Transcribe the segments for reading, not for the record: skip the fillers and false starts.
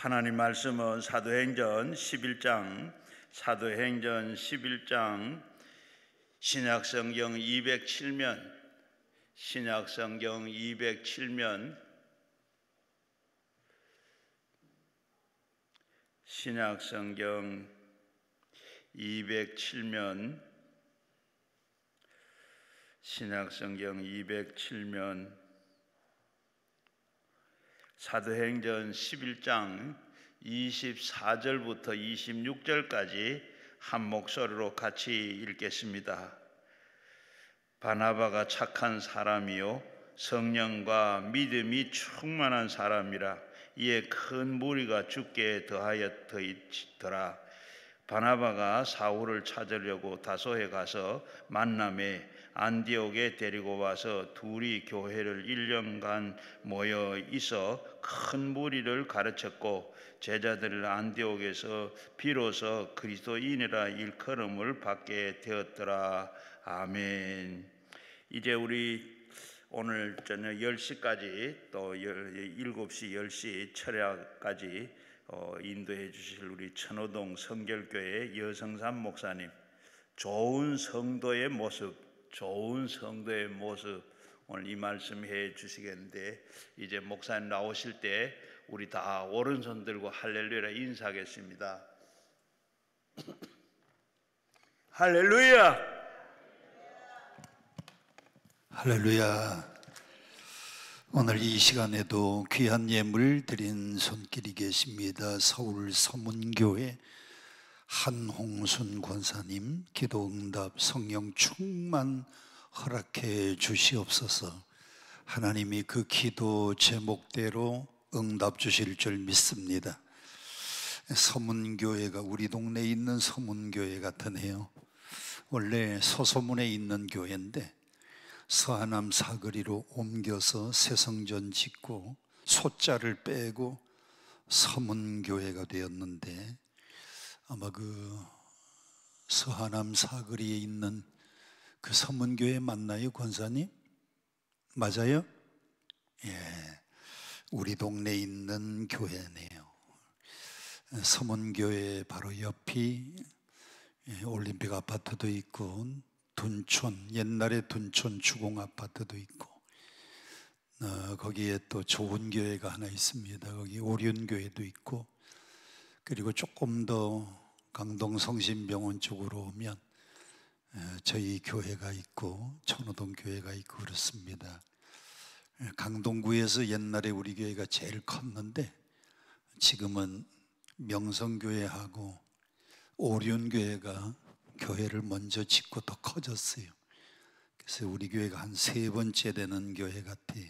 하나님 말씀은 사도행전 11장 신약성경 207면 신약성경 207면 사도행전 11장 24절부터 26절까지 한 목소리로 같이 읽겠습니다. 바나바가 착한 사람이요 성령과 믿음이 충만한 사람이라 이에 큰 무리가 죽게 더하였더라. 바나바가 사울을 찾으려고 다소에 가서 만남에 안디옥에 데리고 와서 둘이 교회를 1년간 모여 있어 큰 무리를 가르쳤고 제자들을 안디옥에서 비로소 그리스도인이라 일컬음을 받게 되었더라. 아멘. 이제 우리 오늘 저녁 10시까지 또 7시 10시 철야까지 인도해 주실 우리 천호동 성결교회 여성삼 목사님, 좋은 성도의 모습 오늘 이 말씀 해 주시겠는데, 이제 목사님 나오실 때 우리 다 오른손 들고 할렐루야 인사하겠습니다. 할렐루야, 할렐루야. 오늘 이 시간에도 귀한 예물 드린 손길이 계십니다. 서울 서문교회 한홍순 권사님, 기도응답 성령 충만 허락해 주시옵소서. 하나님이 그 기도 제목대로 응답 주실 줄 믿습니다. 서문교회가 우리 동네에 있는 서문교회 같으네요. 원래 소소문에 있는 교회인데 서하남 사거리로 옮겨서 새성전 짓고 소자를 빼고 서문교회가 되었는데, 아마 그 서하남 사거리에 있는 그 서문교회 맞나요, 권사님? 맞아요? 예, 우리 동네에 있는 교회네요. 서문교회 바로 옆이 올림픽 아파트도 있고 둔촌, 옛날에 둔촌 주공 아파트도 있고 거기에 또 좋은 교회가 하나 있습니다. 거기 오륜교회도 있고, 그리고 조금 더 강동 성심병원 쪽으로 오면 저희 교회가 있고 천호동 교회가 있고 그렇습니다. 강동구에서 옛날에 우리 교회가 제일 컸는데 지금은 명성교회하고 오륜교회가 교회를 먼저 짓고 더 커졌어요. 그래서 우리 교회가 한 3번째 되는 교회 같아요.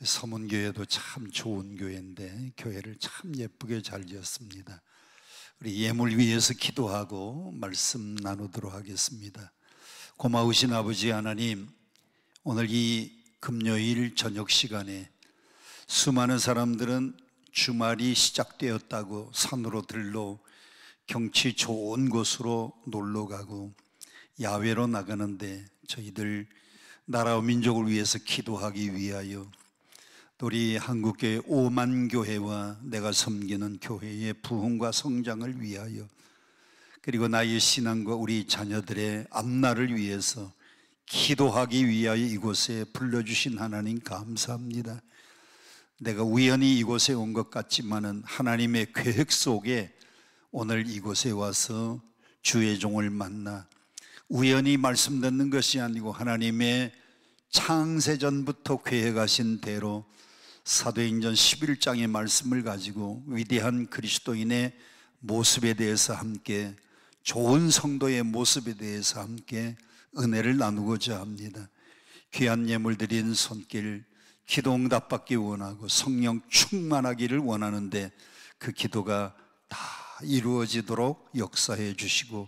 서문교회도 참 좋은 교회인데 교회를 참 예쁘게 잘 지었습니다. 우리 예물 위해서 기도하고 말씀 나누도록 하겠습니다. 고마우신 아버지 하나님, 오늘 이 금요일 저녁 시간에 수많은 사람들은 주말이 시작되었다고 산으로 들러 경치 좋은 곳으로 놀러 가고 야외로 나가는데, 저희들 나라와 민족을 위해서 기도하기 위하여 우리 한국교회 5만 교회와 내가 섬기는 교회의 부흥과 성장을 위하여, 그리고 나의 신앙과 우리 자녀들의 앞날을 위해서 기도하기 위하여 이곳에 불러주신 하나님 감사합니다. 내가 우연히 이곳에 온 것 같지만은 하나님의 계획 속에 오늘 이곳에 와서 주의 종을 만나 우연히 말씀 듣는 것이 아니고 하나님의 창세전부터 계획하신 대로 사도행전 11장의 말씀을 가지고 위대한 그리스도인의 모습에 대해서 함께, 좋은 성도의 모습에 대해서 함께 은혜를 나누고자 합니다. 귀한 예물 드린 손길 기도 응답 받기 원하고 성령 충만하기를 원하는데 그 기도가 다 이루어지도록 역사해 주시고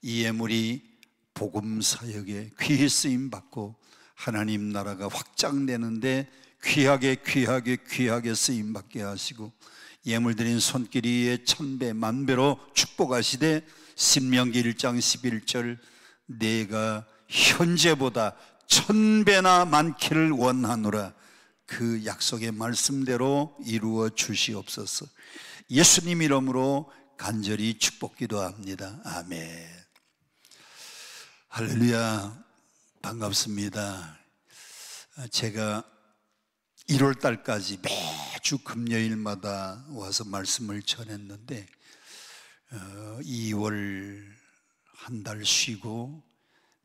이 예물이 복음 사역에 귀히 쓰임 받고 하나님 나라가 확장되는데 귀하게 쓰임 받게 하시고 예물 드린 손길이의 1000배 만배로 축복하시되 신명기 1장 11절 내가 현재보다 1000배나 많기를 원하노라. 그 약속의 말씀대로 이루어 주시옵소서. 예수님 이름으로 간절히 축복기도합니다. 아멘. 할렐루야. 반갑습니다. 제가 1월 달까지 매주 금요일마다 와서 말씀을 전했는데 2월 한 달 쉬고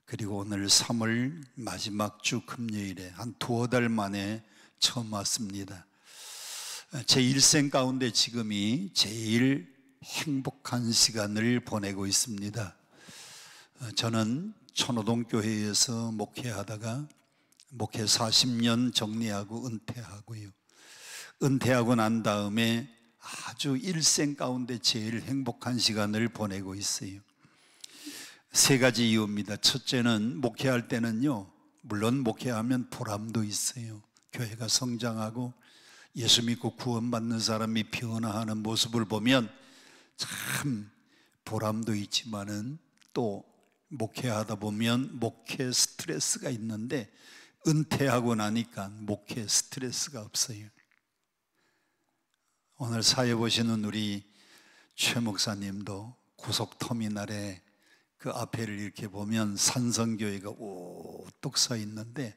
그리고 오늘 3월 마지막 주 금요일에 한 두어 달 만에 처음 왔습니다. 제 일생 가운데 지금이 제일 행복한 시간을 보내고 있습니다. 저는 천호동 교회에서 목회하다가 목회 40년 정리하고 은퇴하고요. 은퇴하고 난 다음에 아주 일생 가운데 제일 행복한 시간을 보내고 있어요. 세 가지 이유입니다. 첫째는 목회할 때는요, 물론 목회하면 보람도 있어요. 교회가 성장하고 예수 믿고 구원받는 사람이 변화하는 모습을 보면 참 보람도 있지만은 또 목회하다 보면 목회 스트레스가 있는데 은퇴하고 나니까 목회 스트레스가 없어요. 오늘 사회 보시는 우리 최 목사님도 고속터미널에 그 앞에를 이렇게 보면 산성교회가 우뚝 서 있는데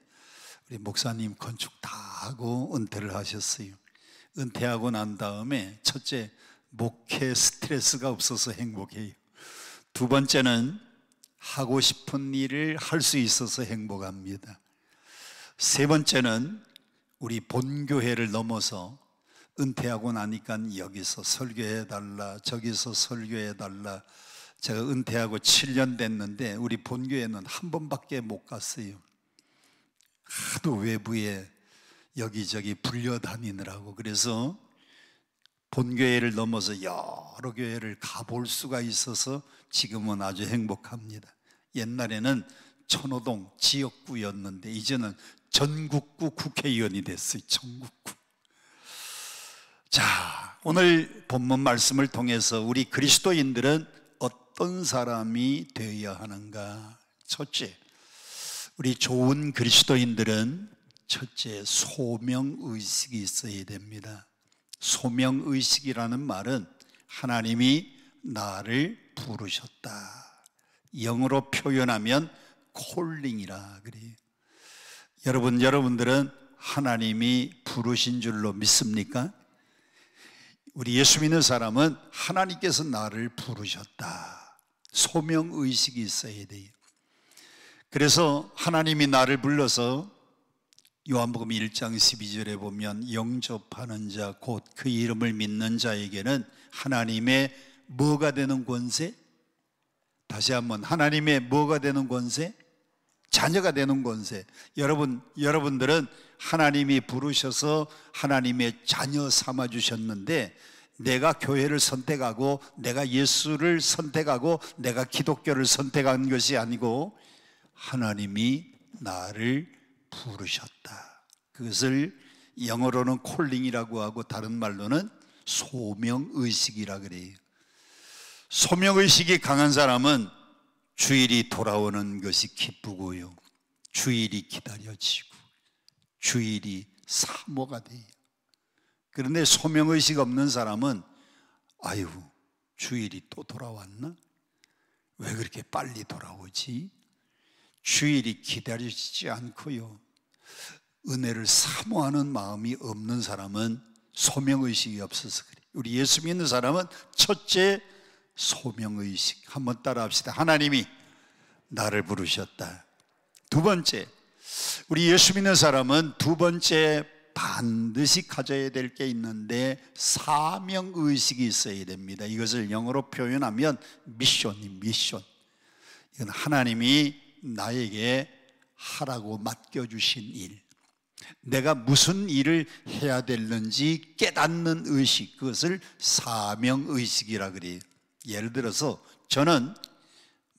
우리 목사님 건축 다 하고 은퇴를 하셨어요. 은퇴하고 난 다음에 첫째, 목회 스트레스가 없어서 행복해요. 두 번째는 하고 싶은 일을 할 수 있어서 행복합니다. 세 번째는 우리 본교회를 넘어서 은퇴하고 나니까 여기서 설교해달라, 저기서 설교해달라. 제가 은퇴하고 7년 됐는데 우리 본교회는 한 번밖에 못 갔어요. 하도 외부에 여기저기 불려다니느라고. 그래서 본교회를 넘어서 여러 교회를 가볼 수가 있어서 지금은 아주 행복합니다. 옛날에는 천호동 지역구였는데 이제는 전국구 국회의원이 됐어요. 전국구. 자, 오늘 본문 말씀을 통해서 우리 그리스도인들은 어떤 사람이 되어야 하는가? 첫째, 우리 좋은 그리스도인들은 첫째, 소명의식이 있어야 됩니다. 소명의식이라는 말은 하나님이 나를 부르셨다. 영어로 표현하면 콜링이라 그래요. 여러분들은 하나님이 부르신 줄로 믿습니까? 우리 예수 믿는 사람은 하나님께서 나를 부르셨다. 소명의식이 있어야 돼요. 그래서 하나님이 나를 불러서 요한복음 1장 12절에 보면 영접하는 자 곧 그 이름을 믿는 자에게는 하나님의 뭐가 되는 권세? 다시 한번, 하나님의 뭐가 되는 권세? 자녀가 되는 권세. 여러분들은 하나님이 부르셔서 하나님의 자녀 삼아 주셨는데 내가 교회를 선택하고 내가 예수를 선택하고 내가 기독교를 선택한 것이 아니고 하나님이 나를 부르셨다. 그것을 영어로는 콜링이라고 하고 다른 말로는 소명의식이라 그래요. 소명의식이 강한 사람은 주일이 돌아오는 것이 기쁘고요, 주일이 기다려지고 주일이 사모가 돼요. 그런데 소명의식 없는 사람은 아유, 주일이 또 돌아왔나? 왜 그렇게 빨리 돌아오지? 주일이 기다려지지 않고요, 은혜를 사모하는 마음이 없는 사람은 소명의식이 없어서 그래요. 우리 예수 믿는 사람은 첫째, 소명의식. 한번 따라 합시다. 하나님이 나를 부르셨다. 두 번째, 우리 예수 믿는 사람은 두 번째 반드시 가져야 될 게 있는데 사명의식이 있어야 됩니다. 이것을 영어로 표현하면 미션이 미션. 이건 하나님이 나에게 하라고 맡겨주신 일, 내가 무슨 일을 해야 되는지 깨닫는 의식, 그것을 사명의식이라 그래요. 예를 들어서 저는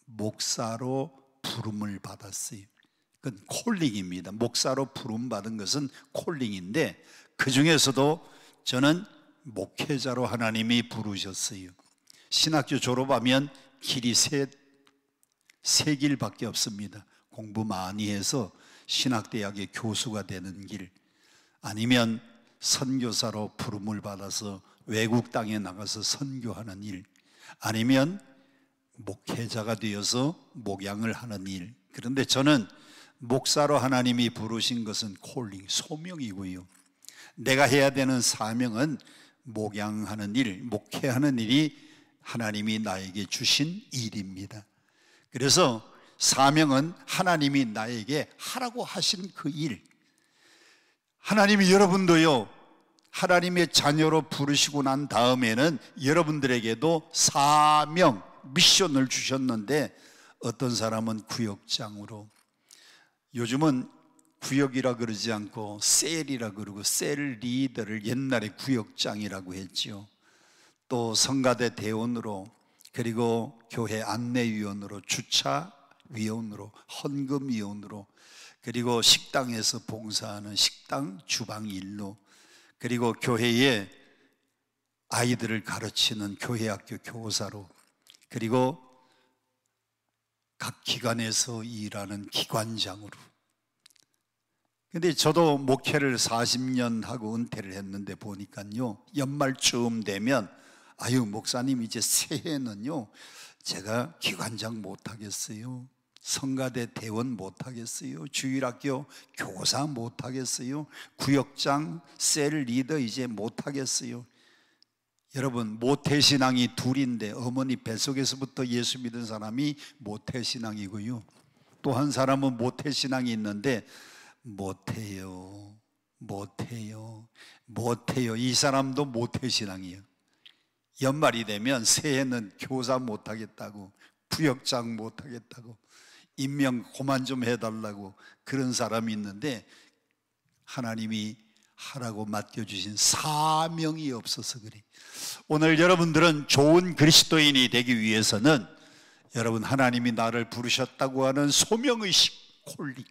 목사로 부름을 받았어요. 그건 콜링입니다. 목사로 부름 받은 것은 콜링인데 그 중에서도 저는 목회자로 하나님이 부르셨어요. 신학교 졸업하면 길이 세 길밖에 없습니다. 공부 많이 해서 신학대학의 교수가 되는 길, 아니면 선교사로 부름을 받아서 외국 땅에 나가서 선교하는 일, 아니면 목회자가 되어서 목양을 하는 일. 그런데 저는 목사로 하나님이 부르신 것은 콜링, 소명이고요. 내가 해야 되는 사명은 목양하는 일, 목회하는 일이 하나님이 나에게 주신 일입니다. 그래서 사명은 하나님이 나에게 하라고 하신 그 일. 하나님이 여러분도요, 하나님의 자녀로 부르시고 난 다음에는 여러분들에게도 사명, 미션을 주셨는데, 어떤 사람은 구역장으로, 요즘은 구역이라 그러지 않고 셀이라 그러고, 셀 리더를 옛날에 구역장이라고 했지요. 또 성가대 대원으로, 그리고 교회 안내위원으로, 주차위원으로, 헌금위원으로, 그리고 식당에서 봉사하는 식당 주방일로, 그리고 교회에 아이들을 가르치는 교회학교 교사로, 그리고 각 기관에서 일하는 기관장으로. 근데 저도 목회를 40년 하고 은퇴를 했는데 보니까요, 연말쯤 되면 아유, 목사님 이제 새해는요 제가 기관장 못하겠어요, 성가대 대원 못하겠어요, 주일학교 교사 못하겠어요, 구역장 셀 리더 이제 못하겠어요. 여러분, 모태신앙이 둘인데 어머니 뱃속에서부터 예수 믿은 사람이 모태신앙이고요, 또 한 사람은 모태신앙이 있는데 못해요, 이 사람도 모태신앙이에요. 연말이 되면 새해는 교사 못하겠다고, 부역장 못하겠다고, 임명 그만 좀 해달라고 그런 사람이 있는데, 하나님이 하라고 맡겨주신 사명이 없어서 그래. 오늘 여러분들은 좋은 그리스도인이 되기 위해서는 여러분, 하나님이 나를 부르셨다고 하는 소명의식, 콜링,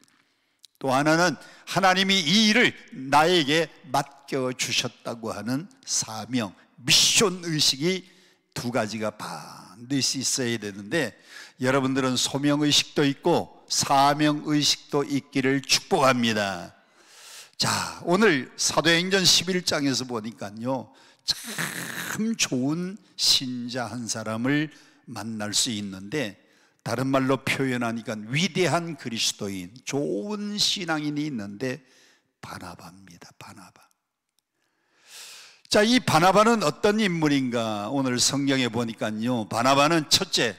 또 하나는 하나님이 이 일을 나에게 맡겨주셨다고 하는 사명, 미션 의식이 두 가지가 반드시 있어야 되는데, 여러분들은 소명의식도 있고 사명의식도 있기를 축복합니다. 자, 오늘 사도행전 11장에서 보니까요, 참 좋은 신자 한 사람을 만날 수 있는데, 다른 말로 표현하니까 위대한 그리스도인, 좋은 신앙인이 있는데 바나바입니다. 바나바. 자, 이 바나바는 어떤 인물인가? 오늘 성경에 보니까요, 바나바는 첫째,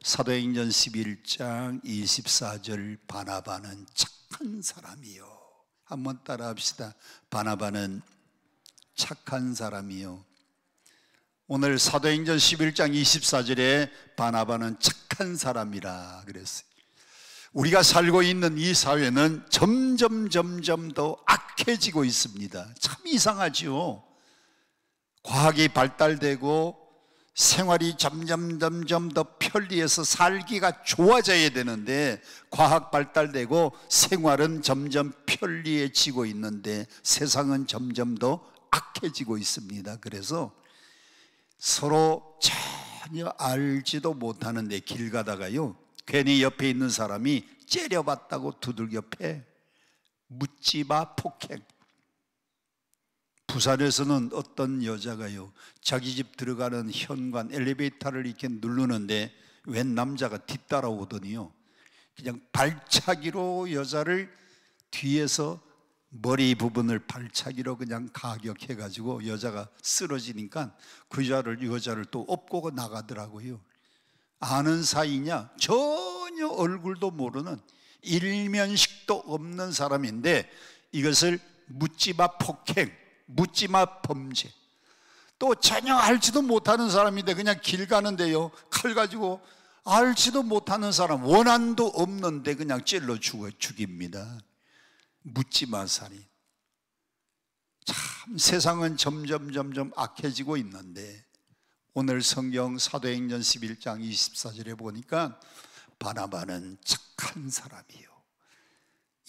사도행전 11장 24절, 바나바는 착한 사람이요. 한번 따라 합시다. 바나바는 착한 사람이요. 오늘 사도행전 11장 24절에 바나바는 착한 사람이라 그랬어요. 우리가 살고 있는 이 사회는 점점 더 악해지고 있습니다. 참 이상하죠. 과학이 발달되고 생활이 점점 더 편리해서 살기가 좋아져야 되는데, 과학 발달되고 생활은 점점 편리해지고 있는데 세상은 점점 더 악해지고 있습니다. 그래서 서로 전혀 알지도 못하는데 길 가다가요, 괜히 옆에 있는 사람이 째려봤다고 두들겨 패. 묻지마 폭행. 부산에서는 어떤 여자가요, 자기 집 들어가는 현관 엘리베이터를 이렇게 누르는데 웬 남자가 뒤따라오더니요, 그냥 발차기로 여자를 뒤에서 머리 부분을 발차기로 그냥 가격해가지고 여자가 쓰러지니까 그 여자를 또 업고 나가더라고요. 아는 사이냐? 전혀 얼굴도 모르는, 일면식도 없는 사람인데 이것을 묻지마 폭행, 묻지마 범죄, 또 전혀 알지도 못하는 사람인데 그냥 길 가는데요, 칼 가지고 알지도 못하는 사람, 원한도 없는데 그냥 찔러 죽입니다. 묻지마 살인. 참 세상은 점점 악해지고 있는데, 오늘 성경 사도행전 11장 24절에 보니까 바나바는 착한 사람이요.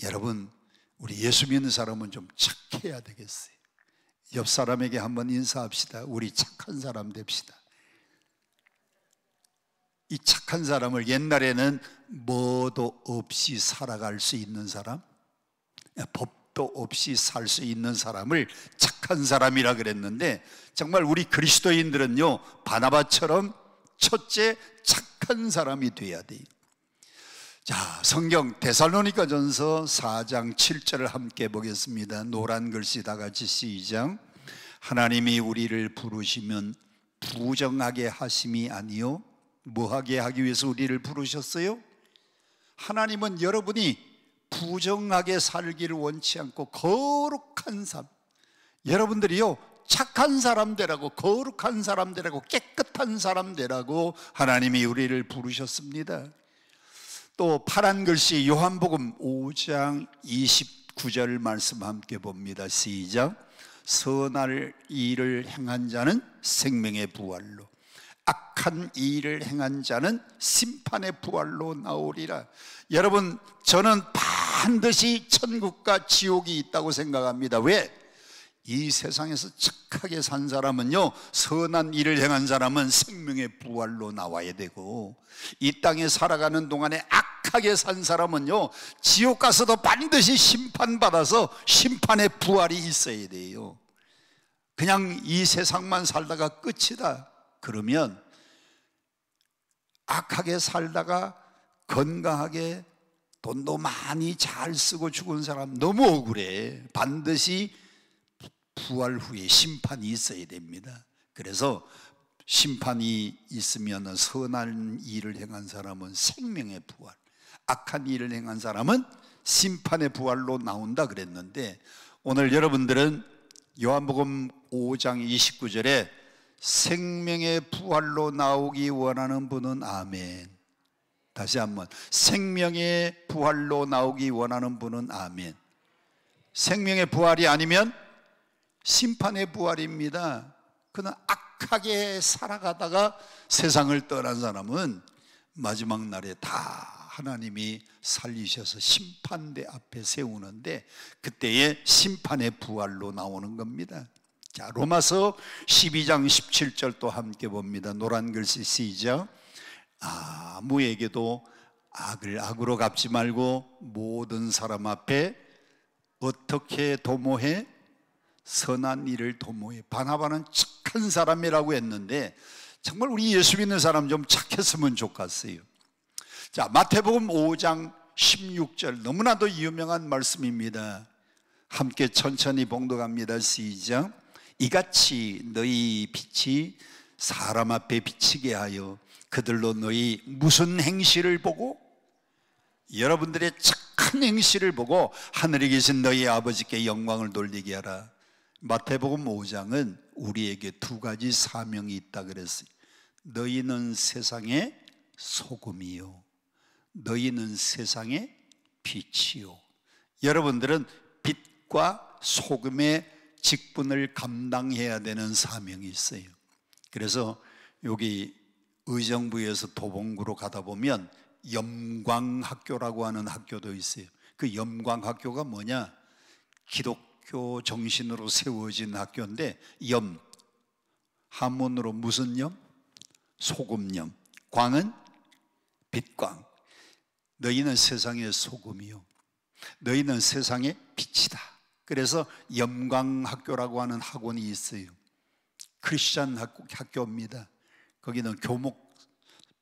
여러분, 우리 예수 믿는 사람은 좀 착해야 되겠어요. 옆 사람에게 한번 인사합시다. 우리 착한 사람 됩시다. 이 착한 사람을 옛날에는 뭐도 없이 살아갈 수 있는 사람, 겁도 없이 살 수 있는 사람을 착한 사람이라 그랬는데, 정말 우리 그리스도인들은요, 바나바처럼 첫째 착한 사람이 돼야 돼요. 자, 성경 데살로니가전서 4장 7절을 함께 보겠습니다. 노란 글씨 다 같이 시작. 하나님이 우리를 부르시면 부정하게 하심이 아니요 뭐하게 하기 위해서 우리를 부르셨어요? 하나님은 여러분이 부정하게 살기를 원치 않고 거룩한 삶, 여러분들이요 착한 사람 되라고, 거룩한 사람 되라고, 깨끗한 사람 되라고 하나님이 우리를 부르셨습니다. 또 파란 글씨 요한복음 5장 29절 말씀 함께 봅니다. 시작. 선할 일을 행한 자는 생명의 부활로, 악한 일을 행한 자는 심판의 부활로 나오리라. 여러분, 저는 반드시 천국과 지옥이 있다고 생각합니다. 왜? 이 세상에서 착하게 산 사람은요, 선한 일을 행한 사람은 생명의 부활로 나와야 되고, 이 땅에 살아가는 동안에 악하게 산 사람은요, 지옥 가서도 반드시 심판받아서 심판의 부활이 있어야 돼요. 그냥 이 세상만 살다가 끝이다 그러면, 악하게 살다가 건강하게 돈도 많이 잘 쓰고 죽은 사람 너무 억울해. 반드시 부활 후에 심판이 있어야 됩니다. 그래서 심판이 있으면 선한 일을 행한 사람은 생명의 부활, 악한 일을 행한 사람은 심판의 부활로 나온다 그랬는데, 오늘 여러분들은 요한복음 5장 29절에 생명의 부활로 나오기 원하는 분은 아멘. 다시 한번, 생명의 부활로 나오기 원하는 분은 아멘. 생명의 부활이 아니면 심판의 부활입니다. 그는 악하게 살아가다가 세상을 떠난 사람은 마지막 날에 다 하나님이 살리셔서 심판대 앞에 세우는데, 그때의 심판의 부활로 나오는 겁니다. 자, 로마서 12장 17절 또 함께 봅니다. 노란 글씨 시작. 아무에게도 악을 악으로 갚지 말고 모든 사람 앞에 어떻게 도모해? 선한 일을 도모해. 바나바는 착한 사람이라고 했는데, 정말 우리 예수 믿는 사람 좀 착했으면 좋겠어요. 자, 마태복음 5장 16절, 너무나도 유명한 말씀입니다. 함께 천천히 봉독합니다. 시작. 이같이 너희 빛이 사람 앞에 비치게 하여 그들로 너희 무슨 행실을 보고, 여러분들의 착한 행실을 보고 하늘에 계신 너희 아버지께 영광을 돌리게 하라. 마태복음 5장은 우리에게 두 가지 사명이 있다 그랬어요. 너희는 세상의 소금이요, 너희는 세상의 빛이요. 여러분들은 빛과 소금의 직분을 감당해야 되는 사명이 있어요. 그래서 여기 의정부에서 도봉구로 가다 보면 염광학교라고 하는 학교도 있어요. 그 염광학교가 뭐냐? 기독교 정신으로 세워진 학교인데, 염, 한문으로 무슨 염? 소금염. 광은 빛광. 너희는 세상의 소금이요, 너희는 세상의 빛이다. 그래서 염광학교라고 하는 학원이 있어요. 크리스찬 학교입니다. 거기는 교목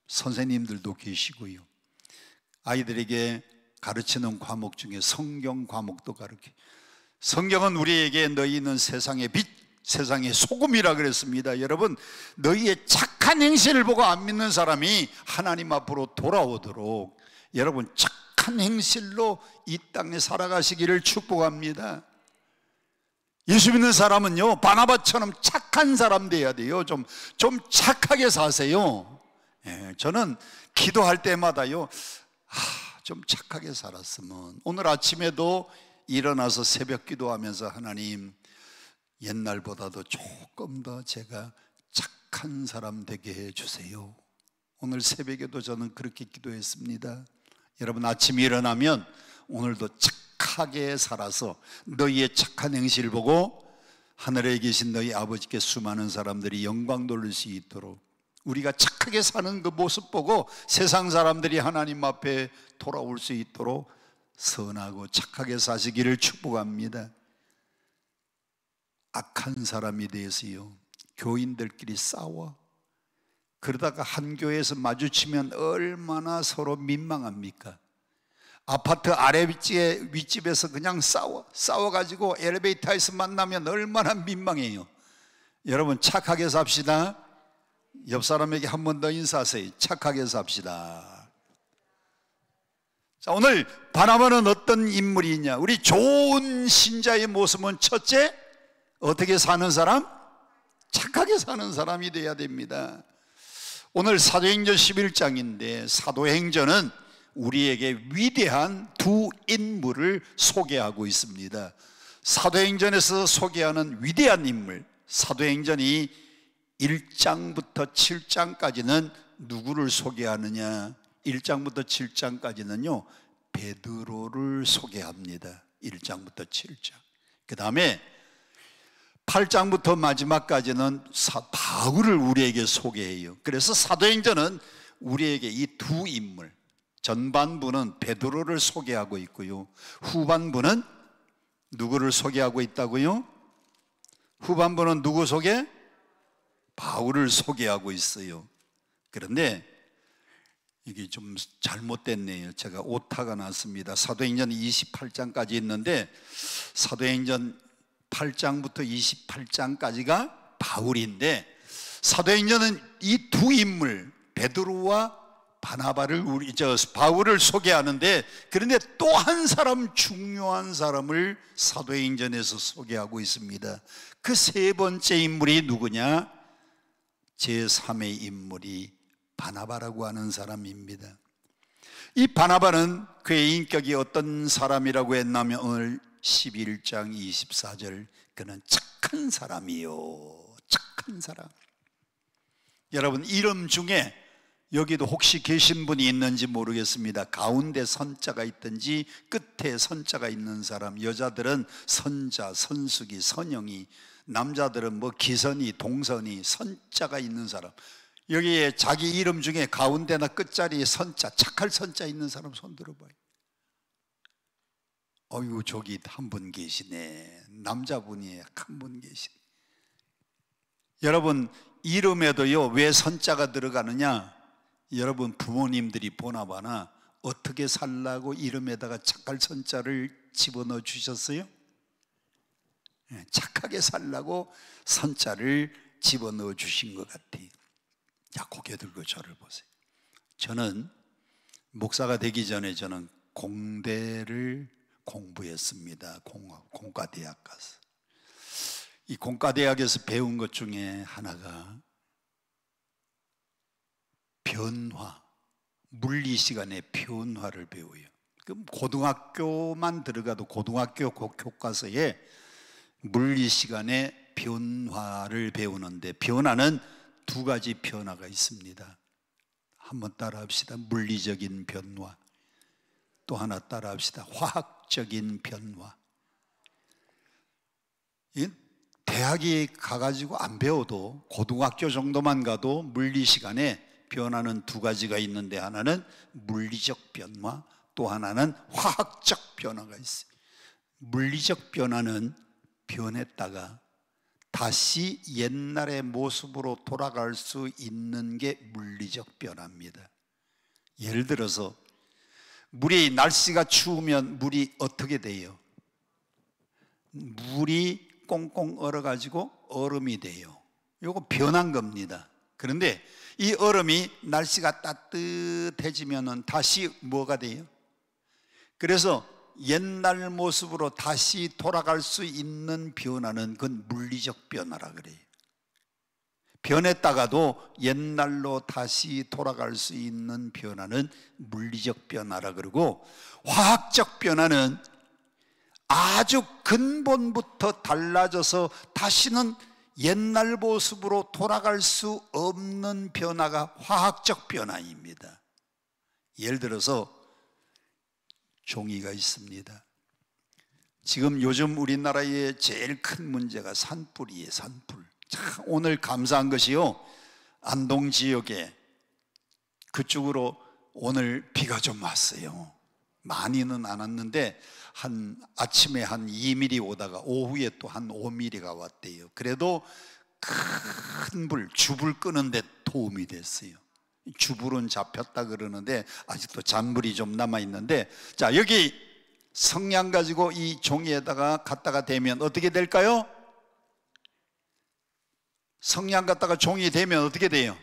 선생님들도 계시고요, 아이들에게 가르치는 과목 중에 성경 과목도 가르쳐요. 성경은 우리에게 너희는 세상의 빛, 세상의 소금이라 그랬습니다. 여러분, 너희의 착한 행실을 보고 안 믿는 사람이 하나님 앞으로 돌아오도록 여러분 착한 행실로 이 땅에 살아가시기를 축복합니다. 예수 믿는 사람은요, 바나바처럼 착한 사람 돼야 돼요. 좀 착하게 사세요. 저는 기도할 때마다요, 좀 착하게 살았으면. 오늘 아침에도 일어나서 새벽 기도하면서, 하나님, 옛날보다도 조금 더 제가 착한 사람 되게 해주세요. 오늘 새벽에도 저는 그렇게 기도했습니다. 여러분, 아침에 일어나면 오늘도 착하게 살아서 너희의 착한 행실을 보고 하늘에 계신 너희 아버지께 수많은 사람들이 영광 돌릴 수 있도록, 우리가 착하게 사는 그 모습 보고 세상 사람들이 하나님 앞에 돌아올 수 있도록 선하고 착하게 사시기를 축복합니다. 악한 사람이 되어서요, 교인들끼리 싸워. 그러다가 한 교회에서 마주치면 얼마나 서로 민망합니까? 아파트 아래 윗집에서 그냥 싸워가지고 엘리베이터에서 만나면 얼마나 민망해요. 여러분, 착하게 삽시다. 옆 사람에게 한 번 더 인사하세요. 착하게 삽시다. 자, 오늘 바나바는 어떤 인물이냐? 우리 좋은 신자의 모습은 첫째, 어떻게 사는 사람? 착하게 사는 사람이 돼야 됩니다. 오늘 사도행전 11장인데 사도행전은 우리에게 위대한 두 인물을 소개하고 있습니다. 사도행전에서 소개하는 위대한 인물, 사도행전이 1장부터 7장까지는 누구를 소개하느냐? 1장부터 7장까지는요, 베드로를 소개합니다. 1장부터 7장. 그 다음에 8장부터 마지막까지는 바울을 우리에게 소개해요. 그래서 사도행전은 우리에게 이 두 인물, 전반부는 베드로를 소개하고 있고요, 후반부는 누구를 소개하고 있다고요? 후반부는 누구 소개? 바울을 소개하고 있어요. 그런데 이게 좀 잘못됐네요. 제가 오타가 났습니다. 사도행전 28장까지 있는데 사도행전 8장부터 28장까지가 바울인데, 사도행전은 이 두 인물 베드로와 바나바를 바울을 소개하는데, 그런데 또 한 사람, 중요한 사람을 사도행전에서 소개하고 있습니다. 그 세 번째 인물이 누구냐? 제3의 인물이 바나바라고 하는 사람입니다. 이 바나바는 그의 인격이 어떤 사람이라고 했냐면 오늘 11장 24절, 그는 착한 사람이요, 착한 사람. 여러분, 이름 중에 여기도 혹시 계신 분이 있는지 모르겠습니다. 가운데 선자가 있든지 끝에 선자가 있는 사람. 여자들은 선자, 선숙이, 선영이, 남자들은 뭐 기선이, 동선이, 선자가 있는 사람. 여기에 자기 이름 중에 가운데나 끝자리에 선자, 착할 선자 있는 사람 손 들어봐요. 어이구, 저기 한 분 계시네. 남자분이 한 분 계시네. 여러분, 이름에도요, 왜 선자가 들어가느냐? 여러분 부모님들이 보나마나 어떻게 살라고 이름에다가 착할 선자를 집어넣어 주셨어요? 착하게 살라고 선자를 집어넣어 주신 것 같아요. 자, 고개 들고 저를 보세요. 저는 목사가 되기 전에 저는 공대를 공부했습니다. 공과대학 가서. 이 공과대학에서 배운 것 중에 하나가 변화, 물리 시간에 변화를 배워요. 그럼 고등학교만 들어가도 고등학교 교과서에 물리 시간에 변화를 배우는데, 변화는 두 가지 변화가 있습니다. 한번 따라 합시다. 물리적인 변화. 또 하나 따라 합시다. 화학적인 변화. 대학에 가가지고 안 배워도 고등학교 정도만 가도 물리 시간에 변화는 두 가지가 있는데, 하나는 물리적 변화, 또 하나는 화학적 변화가 있어요. 물리적 변화는 변했다가 다시 옛날의 모습으로 돌아갈 수 있는 게 물리적 변화입니다. 예를 들어서 물이, 날씨가 추우면 물이 어떻게 돼요? 물이 꽁꽁 얼어가지고 얼음이 돼요. 이거 변한 겁니다. 그런데 이 얼음이 날씨가 따뜻해지면 다시 뭐가 돼요? 그래서 옛날 모습으로 다시 돌아갈 수 있는 변화는 그건 물리적 변화라 그래요. 변했다가도 옛날로 다시 돌아갈 수 있는 변화는 물리적 변화라 그러고, 화학적 변화는 아주 근본부터 달라져서 다시는 옛날 모습으로 돌아갈 수 없는 변화가 화학적 변화입니다. 예를 들어서 종이가 있습니다. 지금 요즘 우리나라의 제일 큰 문제가 산불이에요. 산불. 참 오늘 감사한 것이요, 안동 지역에 그쪽으로 오늘 비가 좀 왔어요. 많이는 안 왔는데 아침에 한 2mm 오다가 오후에 또 한 5mm가 왔대요. 그래도 큰 불, 줍을 끄는데 도움이 됐어요. 줍불은 잡혔다 그러는데 아직도 잔불이 좀 남아있는데, 자, 여기 성냥 가지고 이 종이에다가 갖다가 대면 어떻게 될까요? 성냥 갖다가 종이 대면 어떻게 돼요?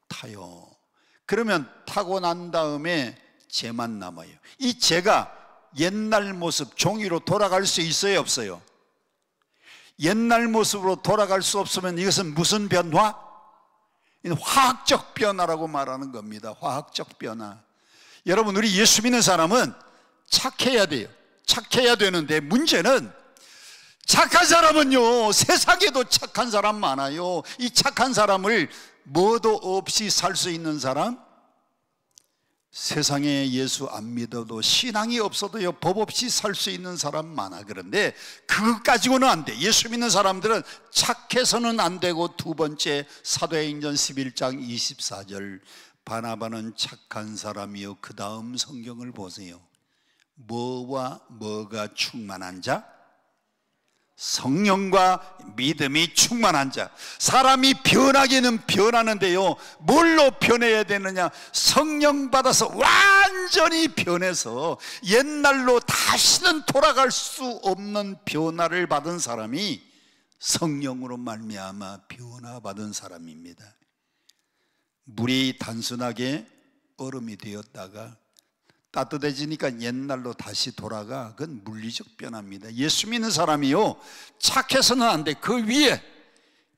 타요. 그러면 타고 난 다음에 재만 남아요. 이 재가 옛날 모습 종이로 돌아갈 수 있어요, 없어요? 옛날 모습으로 돌아갈 수 없으면 이것은 무슨 변화? 화학적 변화라고 말하는 겁니다. 화학적 변화. 여러분, 우리 예수 믿는 사람은 착해야 돼요. 착해야 되는데 문제는 착한 사람은요, 세상에도 착한 사람 많아요. 이 착한 사람을 뭐도 없이 살 수 있는 사람, 세상에 예수 안 믿어도 신앙이 없어도요 법 없이 살 수 있는 사람 많아. 그런데 그것 가지고는 안 돼. 예수 믿는 사람들은 착해서는 안 되고, 두 번째, 사도행전 11장 24절, 바나바는 착한 사람이요. 그 다음 성경을 보세요. 뭐와 뭐가 충만한 자? 성령과 믿음이 충만한 자. 사람이 변하기는 변하는데요, 뭘로 변해야 되느냐? 성령 받아서 완전히 변해서 옛날로 다시는 돌아갈 수 없는 변화를 받은 사람이 성령으로 말미암아 변화받은 사람입니다. 물이 단순하게 얼음이 되었다가 따뜻해지니까 옛날로 다시 돌아가. 그건 물리적 변화입니다. 예수 믿는 사람이요, 착해서는 안 돼. 그 위에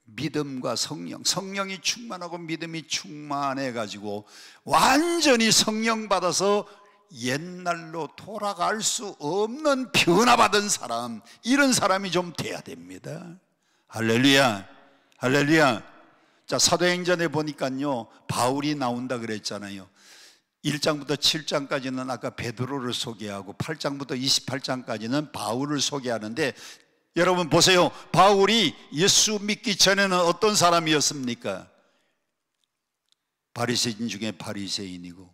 믿음과 성령이 충만하고 믿음이 충만해 가지고 완전히 성령 받아서 옛날로 돌아갈 수 없는 변화받은 사람, 이런 사람이 좀 돼야 됩니다. 할렐루야, 할렐루야. 자, 사도행전에 보니까요 바울이 나온다 그랬잖아요. 1장부터 7장까지는 아까 베드로를 소개하고 8장부터 28장까지는 바울을 소개하는데, 여러분 보세요. 바울이 예수 믿기 전에는 어떤 사람이었습니까? 바리새인 중에 바리새인이고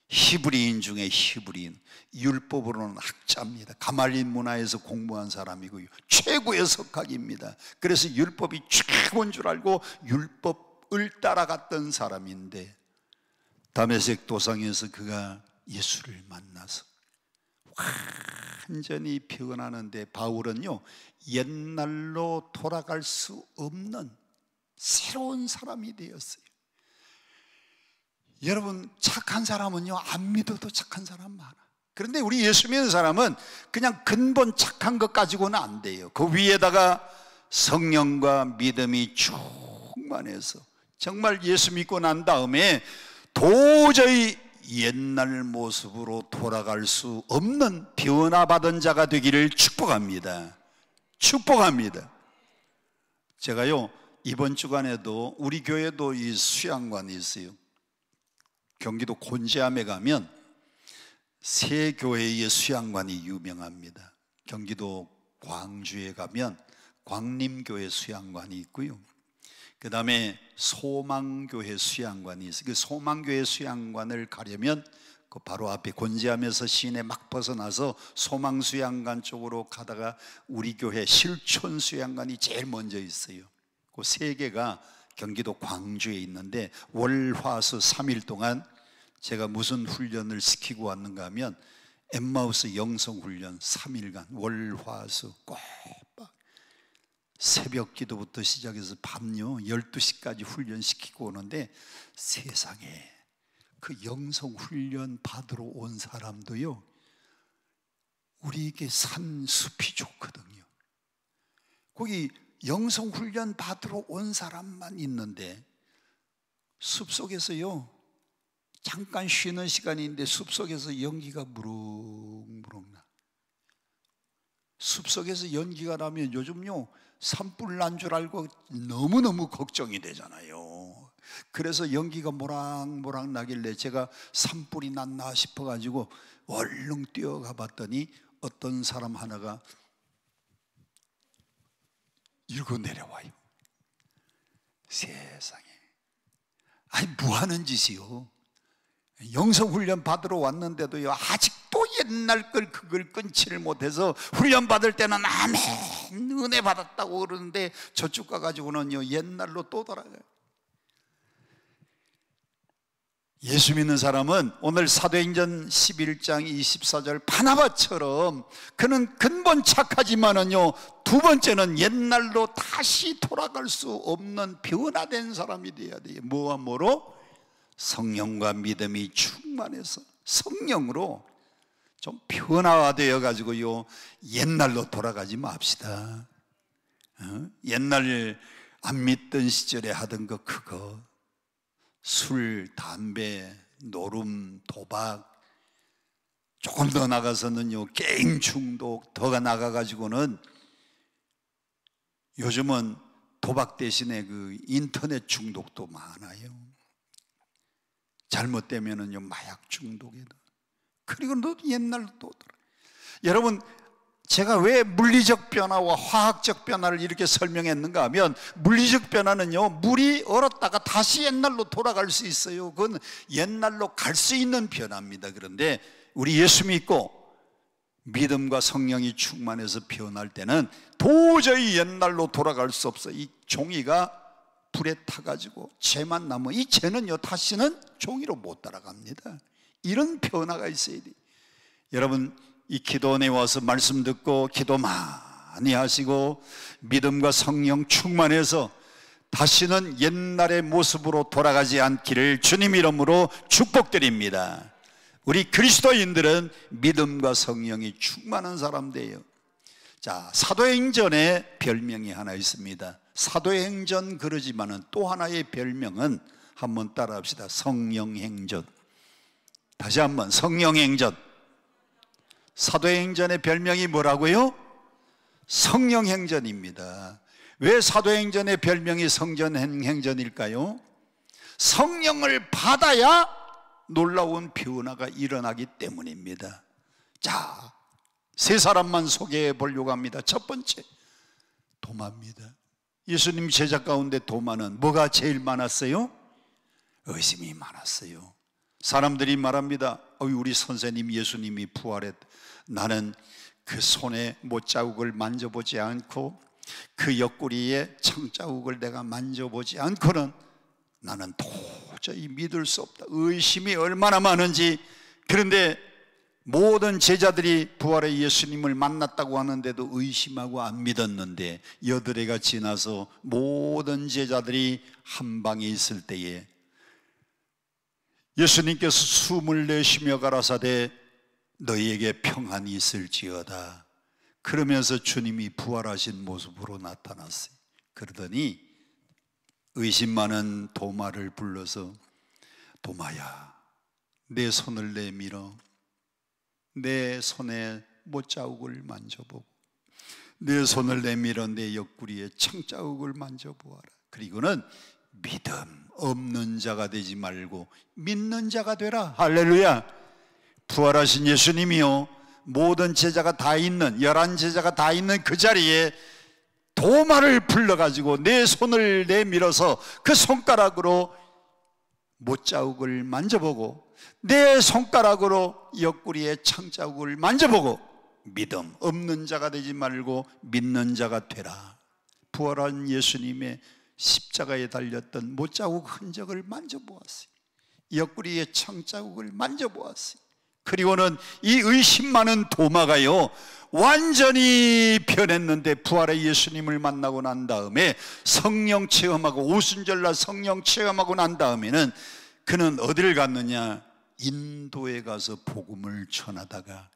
히브리인 중에 히브리인, 율법으로는 학자입니다. 가말린 문화에서 공부한 사람이고 최고의 석학입니다. 그래서 율법이 최고인 줄 알고 율법을 따라갔던 사람인데, 다메섹 도상에서 그가 예수를 만나서 완전히 변하는데, 바울은요 옛날로 돌아갈 수 없는 새로운 사람이 되었어요. 여러분, 착한 사람은요 안 믿어도 착한 사람 많아. 그런데 우리 예수 믿는 사람은 그냥 근본 착한 것 가지고는 안 돼요. 그 위에다가 성령과 믿음이 충만해서 정말 예수 믿고 난 다음에 도저히 옛날 모습으로 돌아갈 수 없는 변화받은 자가 되기를 축복합니다. 축복합니다. 제가요 이번 주간에도 우리 교회도 이 수양관이 있어요. 경기도 곤지암에 가면 세 교회의 수양관이 유명합니다. 경기도 광주에 가면 광림교회 수양관이 있고요, 그 다음에 소망교회 수양관이 있어요. 그 소망교회 수양관을 가려면 그 바로 앞에 곤지암에서 시내 막 벗어나서 소망수양관 쪽으로 가다가 우리 교회 실촌수양관이 제일 먼저 있어요. 그 세 개가 경기도 광주에 있는데, 월화수 3일 동안 제가 무슨 훈련을 시키고 왔는가 하면 엠마우스 영성훈련 3일간 월화수 꼭 새벽 기도부터 시작해서 밤요 12시까지 훈련시키고 오는데, 세상에 그 영성훈련 받으러 온 사람도요 우리에게 산숲이 좋거든요. 거기 영성훈련 받으러 온 사람만 있는데, 숲속에서요 잠깐 쉬는 시간인데 숲속에서 연기가 무럭무럭 나. 숲속에서 연기가 나면 요즘요 산불 난 줄 알고 너무너무 걱정이 되잖아요. 그래서 연기가 모락모락 나길래 제가 산불이 났나 싶어가지고 얼른 뛰어가 봤더니 어떤 사람 하나가 이러고 내려와요. 세상에, 아니 뭐 하는 짓이요? 영성훈련 받으러 왔는데도요, 아직도 옛날 그걸 끊지를 못해서 훈련 받을 때는 아멘 은혜 받았다고 그러는데 저쪽 가가지고는요 옛날로 또 돌아가요. 예수 믿는 사람은 오늘 사도행전 11장 24절 바나바처럼 그는 근본 착하지만은요 두 번째는 옛날로 다시 돌아갈 수 없는 변화된 사람이 돼야 돼요. 뭐와 뭐로? 성령과 믿음이 충만해서 성령으로 좀 변화되어 가지고요 옛날로 돌아가지 맙시다. 옛날 안 믿던 시절에 하던 거 그거 술, 담배, 노름, 도박, 조금 더 나가서는요 게임 중독, 더 나가가지고는 요즘은 도박 대신에 그 인터넷 중독도 많아요. 잘못되면은요 마약 중독에도. 그리고 또 옛날로 또 돌아. 여러분, 제가 왜 물리적 변화와 화학적 변화를 이렇게 설명했는가 하면, 물리적 변화는요 물이 얼었다가 다시 옛날로 돌아갈 수 있어요. 그건 옛날로 갈 수 있는 변화입니다. 그런데 우리 예수 믿고 믿음과 성령이 충만해서 변할 때는 도저히 옛날로 돌아갈 수 없어요. 이 종이가 불에 타가지고 재만 남으면 이 재는요 다시는 종이로 못 따라갑니다. 이런 변화가 있어야 돼요. 여러분, 이 기도원에 와서 말씀 듣고 기도 많이 하시고 믿음과 성령 충만해서 다시는 옛날의 모습으로 돌아가지 않기를 주님 이름으로 축복드립니다. 우리 그리스도인들은 믿음과 성령이 충만한 사람들이에요. 자, 사도행전에 별명이 하나 있습니다. 사도행전 그러지만은 또 하나의 별명은 한번 따라합시다. 성령행전. 다시 한번 성령행전. 사도행전의 별명이 뭐라고요? 성령행전입니다. 왜 사도행전의 별명이 성전행전일까요? 성령을 받아야 놀라운 변화가 일어나기 때문입니다. 자, 세 사람만 소개해 보려고 합니다. 첫 번째, 도마입니다. 예수님 제자 가운데 도마는 뭐가 제일 많았어요? 의심이 많았어요. 사람들이 말합니다. 우리 선생님 예수님이 부활했다. 나는 그 손에 못자국을 만져보지 않고 그 옆구리에 청자국을 내가 만져보지 않고는 나는 도저히 믿을 수 없다. 의심이 얼마나 많은지. 그런데 모든 제자들이 부활의 예수님을 만났다고 하는데도 의심하고 안 믿었는데, 여드레가 지나서 모든 제자들이 한 방에 있을 때에 예수님께서 숨을 내쉬며 가라사대 너희에게 평안이 있을지어다. 그러면서 주님이 부활하신 모습으로 나타났어요. 그러더니 의심 많은 도마를 불러서 도마야, 내 손을 내밀어 내 손에 못자국을 만져보고 내 손을 내밀어 내 옆구리에 청자국을 만져보아라. 그리고는 믿음 없는 자가 되지 말고 믿는 자가 되라. 할렐루야. 부활하신 예수님이요, 모든 제자가 다 있는 11제자가 다 있는 그 자리에 도마를 불러가지고 내 손을 내밀어서 그 손가락으로 못자국을 만져보고 내 손가락으로 옆구리에 창자국을 만져보고 믿음 없는 자가 되지 말고 믿는 자가 되라. 부활한 예수님의 십자가에 달렸던 못자국 흔적을 만져보았어요. 옆구리에 창자국을 만져보았어요. 그리고는 이 의심 많은 도마가요 완전히 변했는데, 부활의 예수님을 만나고 난 다음에 성령 체험하고 오순절날 성령 체험하고 난 다음에는 그는 어디를 갔느냐? 인도에 가서 복음을 전하다가,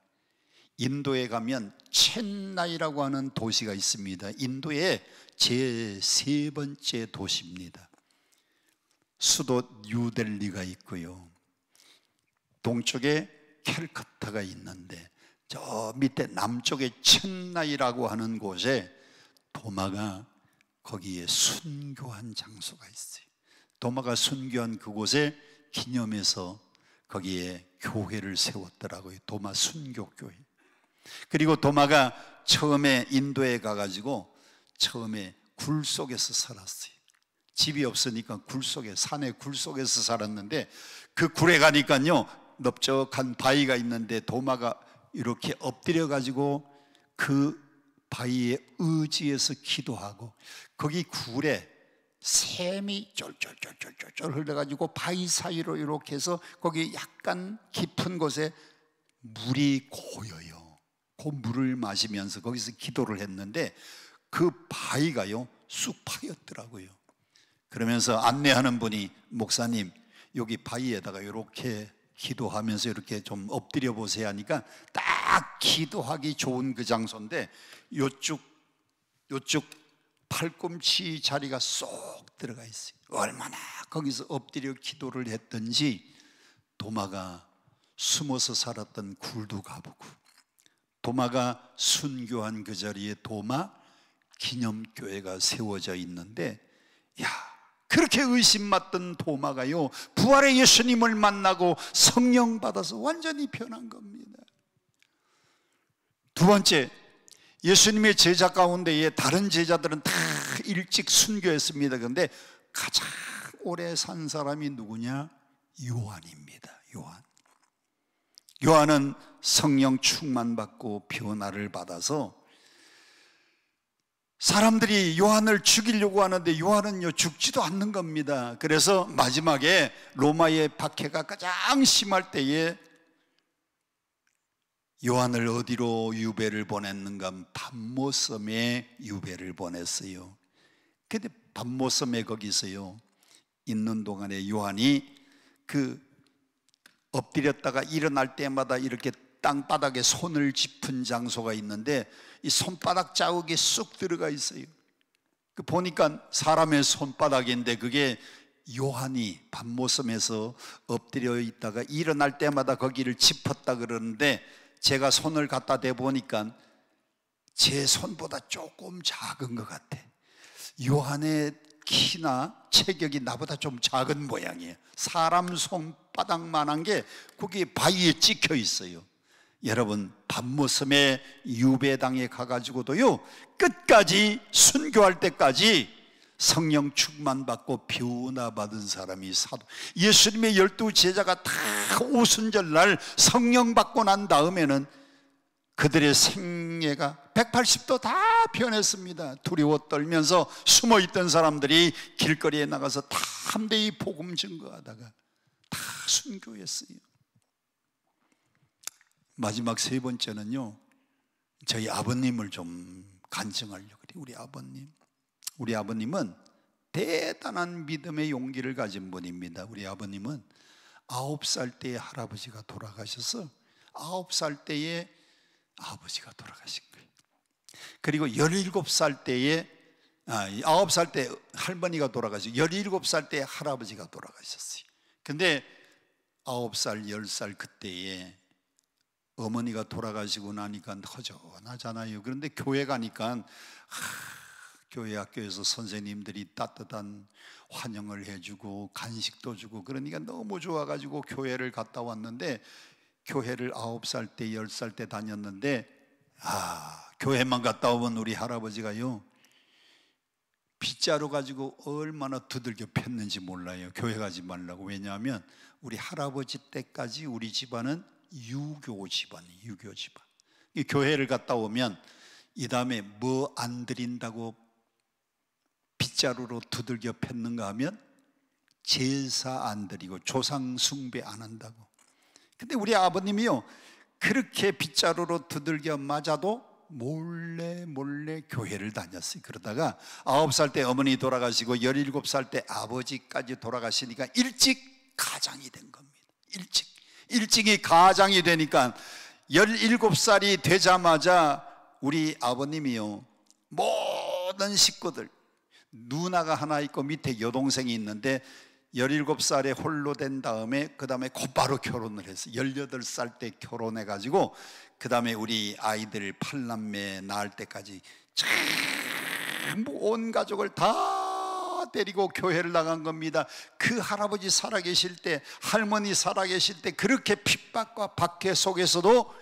인도에 가면 첸나이라고 하는 도시가 있습니다. 인도의 제3 번째 도시입니다. 수도 뉴델리가 있고요, 동쪽에 캘커타가 있는데 저 밑에 남쪽에 첸나이라고 하는 곳에 도마가 거기에 순교한 장소가 있어요. 도마가 순교한 그곳에 기념해서 거기에 교회를 세웠더라고요. 도마 순교교회. 그리고 도마가 처음에 인도에 가가지고 처음에 굴 속에서 살았어요. 집이 없으니까 굴 속에, 산의 굴 속에서 살았는데 그 굴에 가니까요 넓적한 바위가 있는데 도마가 이렇게 엎드려 가지고 그 바위에 의지해서 기도하고 거기 굴에 샘이 쫄쫄쫄쫄쫄 흘러가지고 바위 사이로 이렇게 해서 거기 약간 깊은 곳에 물이 고여요. 그 물을 마시면서 거기서 기도를 했는데 그 바위가요 쑥 파였더라고요. 그러면서 안내하는 분이 목사님 여기 바위에다가 이렇게 기도하면서 이렇게 좀 엎드려 보세요 하니까 딱 기도하기 좋은 그 장소인데 요쪽 팔꿈치 자리가 쏙 들어가 있어요. 얼마나 거기서 엎드려 기도를 했던지 도마가 숨어서 살았던 굴도 가보고 도마가 순교한 그 자리에 도마 기념교회가 세워져 있는데 야 그렇게 의심받던 도마가요 부활의 예수님을 만나고 성령 받아서 완전히 변한 겁니다. 두 번째, 예수님의 제자 가운데에 다른 제자들은 다 일찍 순교했습니다. 그런데 가장 오래 산 사람이 누구냐? 요한입니다. 요한은 성령 충만받고 변화를 받아서 사람들이 요한을 죽이려고 하는데 요한은요 죽지도 않는 겁니다. 그래서 마지막에 로마의 박해가 가장 심할 때에 요한을 어디로 유배를 보냈는가? patmos섬에 유배를 보냈어요. 근데 patmos섬에 거기서요 있는 동안에 요한이 그 엎드렸다가 일어날 때마다 이렇게 땅바닥에 손을 짚은 장소가 있는데 이 손바닥 자국이 쑥 들어가 있어요. 그 보니까 사람의 손바닥인데 그게 요한이 patmos섬에서 엎드려 있다가 일어날 때마다 거기를 짚었다 그러는데 제가 손을 갖다 대보니까 제 손보다 조금 작은 것 같아. 요한의 키나 체격이 나보다 좀 작은 모양이에요. 사람 손바닥만한 게 거기 바위에 찍혀 있어요. 여러분 patmos섬에 유배당에 가가지고도요 끝까지 순교할 때까지 성령 충만받고 변화받은 사람이 사도 예수님의 12 제자가 다 오순절날 성령 받고 난 다음에는 그들의 생애가 180도 다 변했습니다. 두려워 떨면서 숨어있던 사람들이 길거리에 나가서 다 함대히 복음 증거하다가 다 순교했어요. 마지막 세 번째는요 저희 아버님을 좀 간증하려고 그래요. 우리 아버님은 대단한 믿음의 용기를 가진 분입니다. 우리 아버님은 9살 때에 할아버지가 돌아가셔서 9살 때에 아버지가 돌아가신 거예요. 그리고 17살 때에 9살 때 할머니가 돌아가시고 17살 때에 할아버지가 돌아가셨어요. 근데 9살, 10살 그때에 어머니가 돌아가시고 나니까 허전하잖아요. 그런데 교회 가니까 교회 학교에서 선생님들이 따뜻한 환영을 해주고 간식도 주고 그러니까 너무 좋아가지고 교회를 갔다 왔는데 교회를 9살 때 10살 때 다녔는데 교회만 갔다 오면 우리 할아버지가요 빗자루 가지고 얼마나 두들겨 팼는지 몰라요. 교회 가지 말라고. 왜냐하면 우리 할아버지 때까지 우리 집안은 유교 집안이에요. 유교 집안. 교회를 갔다 오면 이 다음에 뭐 안 드린다고 빗자루로 두들겨 팼는가 하면 제사 안 드리고 조상 숭배 안 한다고. 근데 우리 아버님이요 그렇게 빗자루로 두들겨 맞아도 몰래 교회를 다녔어요. 그러다가 9살 때 어머니 돌아가시고 17살 때 아버지까지 돌아가시니까 일찍 가장이 된 겁니다. 일찍이 가장이 되니까 17살이 되자마자 우리 아버님이요 모든 식구들 누나가 하나 있고 밑에 여동생이 있는데 17살에 홀로 된 다음에 그 다음에 곧바로 결혼을 했어요. 18살 때 결혼해가지고 그 다음에 우리 아이들 8남매 낳을 때까지 전부 온 가족을 다 데리고 교회를 나간 겁니다. 그 할아버지 살아계실 때 할머니 살아계실 때 그렇게 핍박과 박해 속에서도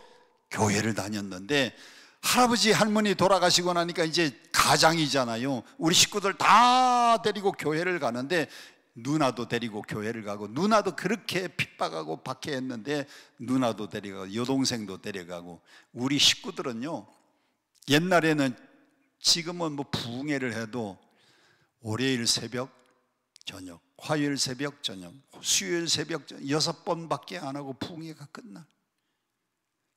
교회를 다녔는데 할아버지 할머니 돌아가시고 나니까 이제 가장이잖아요. 우리 식구들 다 데리고 교회를 가는데 누나도 데리고 교회를 가고, 누나도 그렇게 핍박하고 박해했는데 누나도 데려가고 여동생도 데려가고, 우리 식구들은요, 옛날에는, 지금은 뭐 부흥회를 해도 월요일 새벽 저녁, 화요일 새벽 저녁, 수요일 새벽 저녁 6번밖에 안 하고 부흥회가 끝나.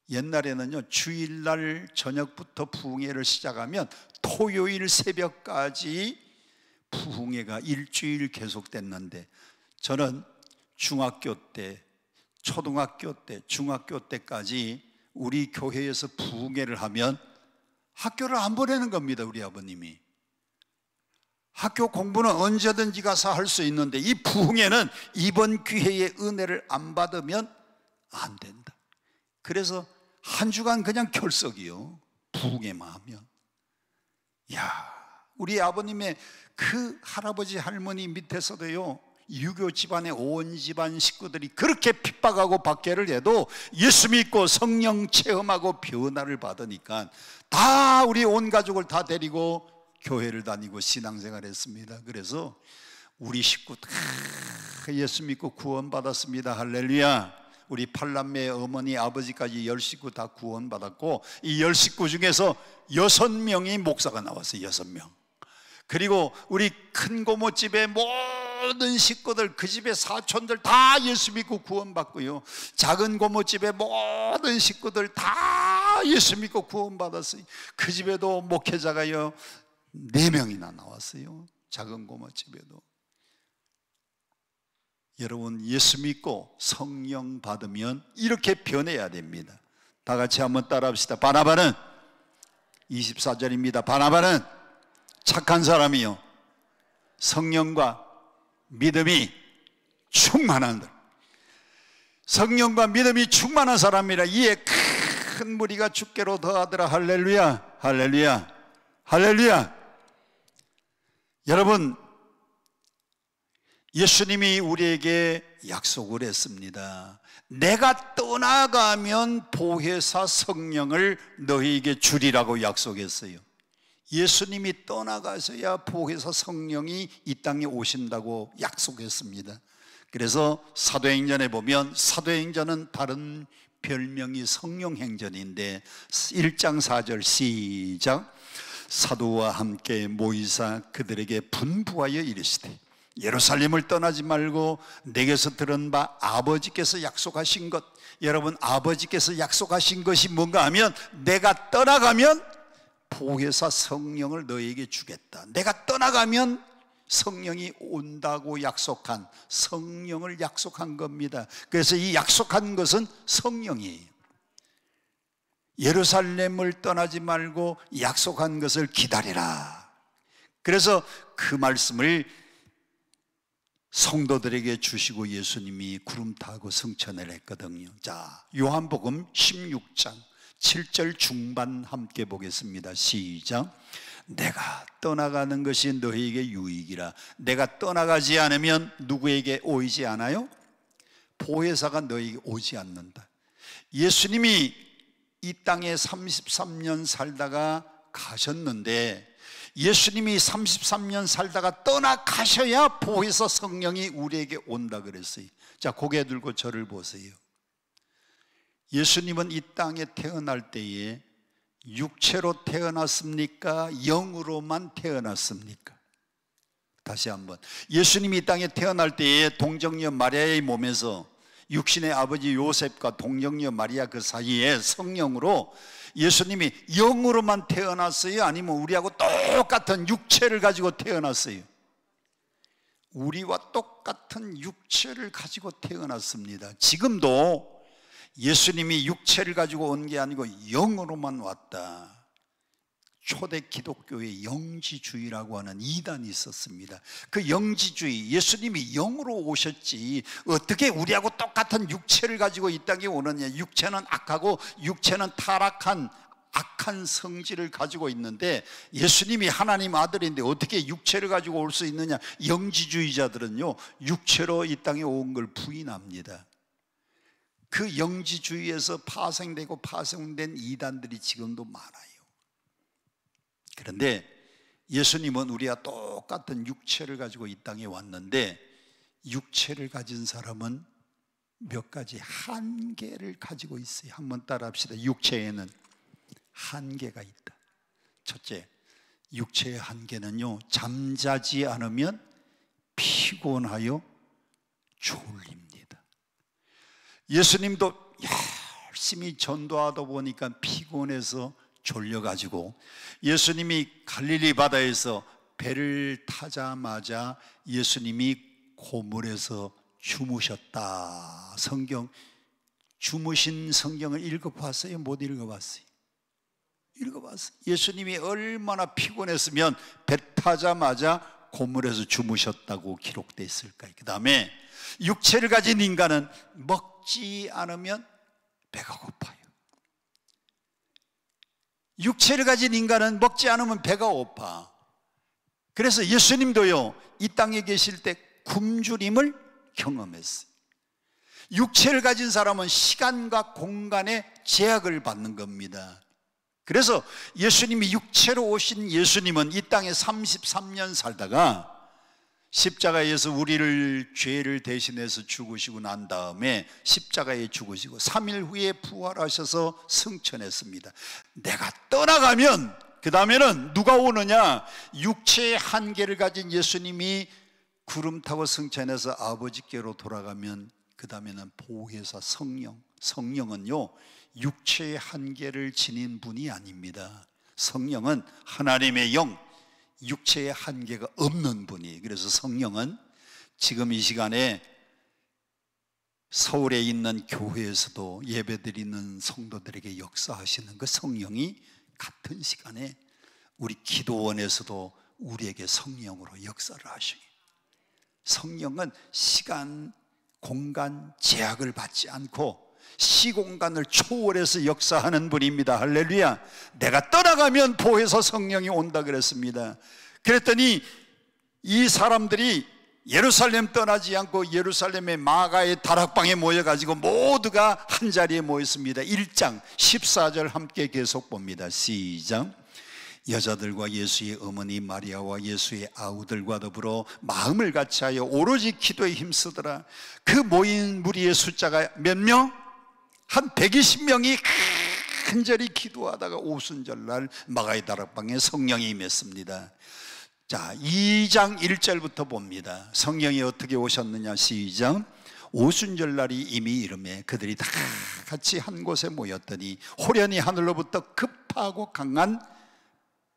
옛날에는요, 주일날 저녁부터 부흥회를 시작하면 토요일 새벽까지 부흥회가 일주일 계속됐는데, 저는 중학교 때, 초등학교 때, 중학교 때까지 우리 교회에서 부흥회를 하면 학교를 안 보내는 겁니다. 우리 아버님이. 학교 공부는 언제든지 가서 할 수 있는데 이 부흥회는 이번 기회에 은혜를 안 받으면 안 된다. 그래서 한 주간 그냥 결석이요, 부흥회만 하면. 야, 우리 아버님의 그 할아버지 할머니 밑에서도요, 유교 집안의 온 집안 식구들이 그렇게 핍박하고 박해를 해도 예수 믿고 성령 체험하고 변화를 받으니까 다 우리 온 가족을 다 데리고 교회를 다니고 신앙생활 했습니다. 그래서 우리 식구 다 예수 믿고 구원받았습니다. 할렐루야. 우리 8남매 어머니 아버지까지 10식구 다 구원받았고, 이 10식구 중에서 6명이 목사가 나왔어요. 6명. 그리고 우리 큰 고모집의 모든 식구들, 그 집의 사촌들 다 예수 믿고 구원받고요, 작은 고모집의 모든 식구들 다 예수 믿고 구원받았어요. 그 집에도 목회자가요 4명이나 나왔어요. 작은 고모집에도. 여러분, 예수 믿고 성령 받으면 이렇게 변해야 됩니다. 다 같이 한번 따라합시다. 바나바는 24절입니다. 바나바는 착한 사람이요, 성령과 믿음이 충만한, 성령과 믿음이 충만한 사람이라 이에 큰 무리가 주께로 더하더라. 할렐루야, 할렐루야, 할렐루야. 여러분, 예수님이 우리에게 약속을 했습니다. 내가 떠나가면 보혜사 성령을 너희에게 주리라고 약속했어요. 예수님이 떠나가셔야 보혜사 성령이 이 땅에 오신다고 약속했습니다. 그래서 사도행전에 보면, 사도행전은 다른 별명이 성령행전인데 1장 4절 시작. 사도와 함께 모이사 그들에게 분부하여 이르시되 예루살렘을 떠나지 말고 내게서 들은 바 아버지께서 약속하신 것, 여러분, 아버지께서 약속하신 것이 뭔가 하면, 내가 떠나가면 보혜사 성령을 너에게 주겠다. 내가 떠나가면 성령이 온다고 약속한, 성령을 약속한 겁니다. 그래서 이 약속한 것은 성령이에요. 예루살렘을 떠나지 말고 약속한 것을 기다리라. 그래서 그 말씀을 성도들에게 주시고 예수님이 구름 타고 승천을 했거든요. 자, 요한복음 16장 7절 중반 함께 보겠습니다. 시작. 내가 떠나가는 것이 너희에게 유익이라. 내가 떠나가지 않으면 누구에게 오이지 않아요? 보혜사가 너희에게 오지 않는다. 예수님이 이 땅에 33년 살다가 가셨는데, 예수님이 33년 살다가 떠나가셔야 보혜사 성령이 우리에게 온다 그랬어요. 자, 고개 들고 저를 보세요. 예수님은 이 땅에 태어날 때에 육체로 태어났습니까? 영으로만 태어났습니까? 다시 한번, 예수님이 이 땅에 태어날 때에 동정녀 마리아의 몸에서 육신의 아버지 요셉과 동정녀 마리아 그 사이에 성령으로 예수님이 영으로만 태어났어요? 아니면 우리하고 똑같은 육체를 가지고 태어났어요? 우리와 똑같은 육체를 가지고 태어났습니다. 지금도 예수님이 육체를 가지고 온 게 아니고 영으로만 왔다. 초대 기독교의 영지주의라고 하는 이단이 있었습니다. 그 영지주의, 예수님이 영으로 오셨지 어떻게 우리하고 똑같은 육체를 가지고 이 땅에 오느냐. 육체는 악하고 육체는 타락한 악한 성질을 가지고 있는데, 예수님이 하나님 아들인데 어떻게 육체를 가지고 올 수 있느냐. 영지주의자들은요, 육체로 이 땅에 온 걸 부인합니다. 그 영지주의에서 파생되고 파생된 이단들이 지금도 많아요. 그런데 예수님은 우리와 똑같은 육체를 가지고 이 땅에 왔는데 육체를 가진 사람은 몇 가지 한계를 가지고 있어요. 한번 따라 합시다. 육체에는 한계가 있다. 첫째, 육체의 한계는요, 잠자지 않으면 피곤하여 졸립니다. 예수님도 열심히 전도하다 보니까 피곤해서 졸려가지고 예수님이 갈릴리 바다에서 배를 타자마자 예수님이 고물에서 주무셨다. 주무신 성경을 읽어봤어요? 못 읽어봤어요? 읽어봤어요. 예수님이 얼마나 피곤했으면 배 타자마자 고물에서 주무셨다고 기록되어 있을까요? 그 다음에 육체를 가진 인간은 먹지 않으면 배가 고파요. 육체를 가진 인간은 먹지 않으면 배가 고파. 그래서 예수님도요, 이 땅에 계실 때 굶주림을 경험했어요. 육체를 가진 사람은 시간과 공간의 제약을 받는 겁니다. 그래서 예수님이 육체로 오신 예수님은 이 땅에 33년 살다가 십자가에서 우리를 죄를 대신해서 죽으시고 난 다음에 십자가에 죽으시고 3일 후에 부활하셔서 승천했습니다. 내가 떠나가면 그 다음에는 누가 오느냐? 육체의 한계를 가진 예수님이 구름 타고 승천해서 아버지께로 돌아가면 그 다음에는 보혜사 성령은요, 육체의 한계를 지닌 분이 아닙니다. 성령은 하나님의 영, 육체의 한계가 없는 분이. 그래서 성령은 지금 이 시간에 서울에 있는 교회에서도 예배드리는 성도들에게 역사하시는 그 성령이 같은 시간에 우리 기도원에서도 우리에게 성령으로 역사를 하시니, 성령은 시간, 공간 제약을 받지 않고 시공간을 초월해서 역사하는 분입니다. 할렐루야. 내가 떠나가면 보혜사 성령이 온다 그랬습니다. 그랬더니 이 사람들이 예루살렘 떠나지 않고 예루살렘의 마가의 다락방에 모여가지고 모두가 한자리에 모였습니다. 1장 14절 함께 계속 봅니다. 시작. 여자들과 예수의 어머니 마리아와 예수의 아우들과 더불어 마음을 같이하여 오로지 기도에 힘쓰더라. 그 모인 무리의 숫자가 몇 명? 한 120명이 간절히 기도하다가 오순절날 마가의 다락방에 성령이 임했습니다. 자, 2장 1절부터 봅니다. 성령이 어떻게 오셨느냐. 시작. 오순절날이 이미 이르매 그들이 다 같이 한 곳에 모였더니 호련히 하늘로부터 급하고 강한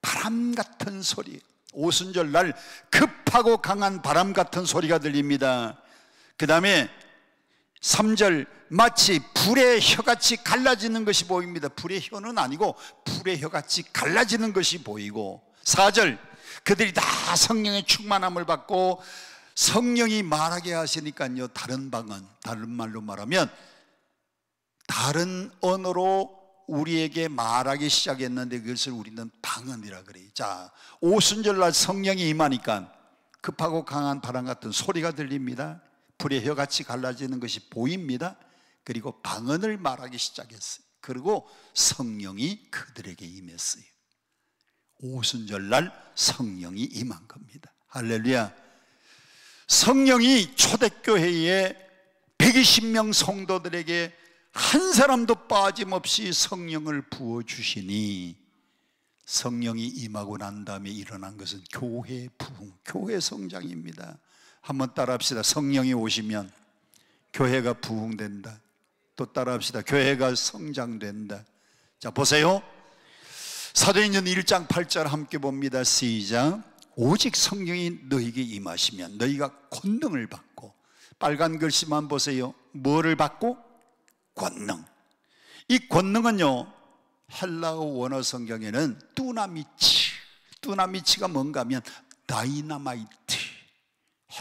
바람 같은 소리, 오순절날 급하고 강한 바람 같은 소리가 들립니다. 그 다음에 3절, 마치 불의 혀같이 갈라지는 것이 보입니다. 불의 혀는 아니고 불의 혀같이 갈라지는 것이 보이고, 4절, 그들이 다 성령의 충만함을 받고 성령이 말하게 하시니까요, 다른 말로 말하면 다른 언어로 우리에게 말하기 시작했는데 그것을 우리는 방언이라 그래요. 자, 오순절날 성령이 임하니까 급하고 강한 바람 같은 소리가 들립니다. 불의 혀같이 갈라지는 것이 보입니다. 그리고 방언을 말하기 시작했어요. 그리고 성령이 그들에게 임했어요. 오순절날 성령이 임한 겁니다. 할렐루야. 성령이 초대교회에 120명 성도들에게 한 사람도 빠짐없이 성령을 부어주시니, 성령이 임하고 난 다음에 일어난 것은 교회 부흥, 교회 성장입니다. 한번 따라합시다. 성령이 오시면 교회가 부흥된다. 또 따라합시다. 교회가 성장된다. 자, 보세요. 사도행전 1장 8절 함께 봅니다. 시작. 오직 성령이 너에게 임하시면 너희가 권능을 받고, 빨간 글씨만 보세요. 뭐를 받고? 권능. 이 권능은요, 헬라어 원어 성경에는 뚜나미치가 뭔가 하면 다이나마이트,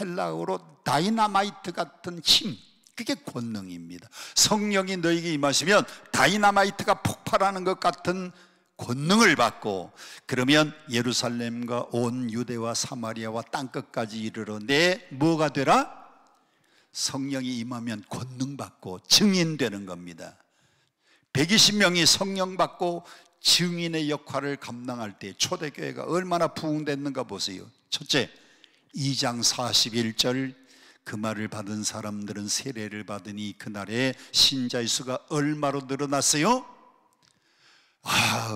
헬라어로 다이나마이트 같은 힘, 그게 권능입니다. 성령이 너에게 임하시면 다이나마이트가 폭발하는 것 같은 권능을 받고, 그러면 예루살렘과 온 유대와 사마리아와 땅끝까지 이르러 내 뭐가 되라? 성령이 임하면 권능 받고 증인되는 겁니다. 120명이 성령 받고 증인의 역할을 감당할 때 초대교회가 얼마나 부흥됐는가 보세요. 첫째, 2장 41절, 그 말을 받은 사람들은 세례를 받으니 그날에 신자의 수가 얼마로 늘어났어요?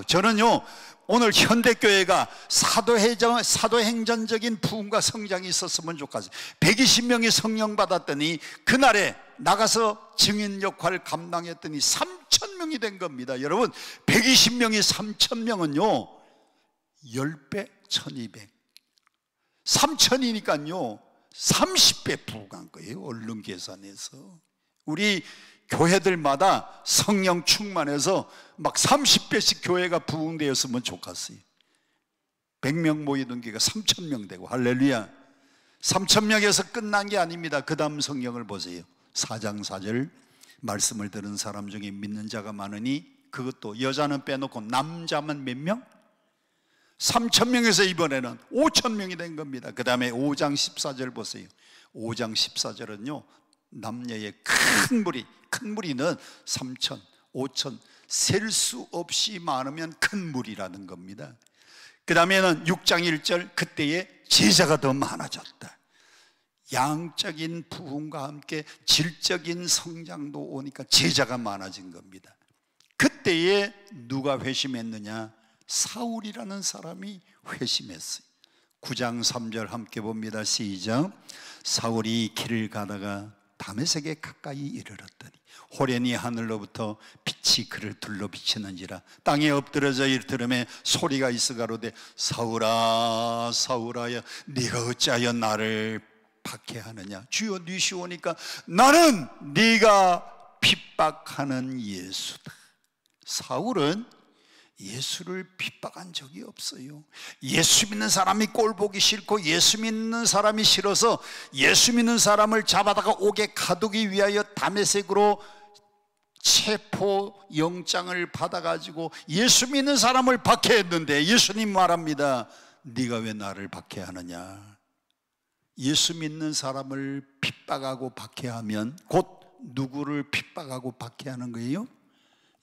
저는요, 오늘 현대교회가 사도행전적인 부흥과 성장이 있었으면 좋겠어요. 120명이 성령 받았더니 그날에 나가서 증인 역할을 감당했더니 3,000명이 된 겁니다. 여러분, 120명이 3,000명은요 10배 1,200, 3,000이니까요 30배 부흥한 거예요. 얼른 계산해서. 우리 교회들마다 성령 충만해서 막 30배씩 교회가 부흥되었으면 좋겠어요. 100명 모이던 교회가 3,000명 되고, 할렐루야. 3,000명에서 끝난 게 아닙니다. 그 다음 성경을 보세요. 4장 4절, 말씀을 들은 사람 중에 믿는 자가 많으니, 그것도 여자는 빼놓고 남자만 몇 명? 3,000명에서 이번에는 5,000명이 된 겁니다. 그 다음에 5장 14절 보세요. 5장 14절은요 남녀의 큰 무리는 3,000, 5,000, 셀 수 없이 많으면 큰 무리라는 겁니다. 그 다음에는 6장 1절, 그때에 제자가 더 많아졌다. 양적인 부흥과 함께 질적인 성장도 오니까 제자가 많아진 겁니다. 그때에 누가 회심했느냐? 사울이라는 사람이 회심했어요. 9장 3절 함께 봅니다. 시작. 사울이 길을 가다가 다메섹에 가까이 이르렀더니 호련히 하늘로부터 빛이 그를 둘러 비치는지라 땅에 엎드려져 들음에 소리가 있어 가로되 사울아 사울아야 네가 어찌하여 나를 박해하느냐? 주여 니시오니까 나는 네가 핍박하는 예수다. 사울은 예수를 핍박한 적이 없어요. 예수 믿는 사람이 꼴 보기 싫고 예수 믿는 사람이 싫어서 예수 믿는 사람을 잡아다가 옥에 가두기 위하여 다메섹으로 체포 영장을 받아가지고 예수 믿는 사람을 박해했는데 예수님 말합니다. 네가 왜 나를 박해하느냐? 예수 믿는 사람을 핍박하고 박해하면 곧 누구를 핍박하고 박해하는 거예요?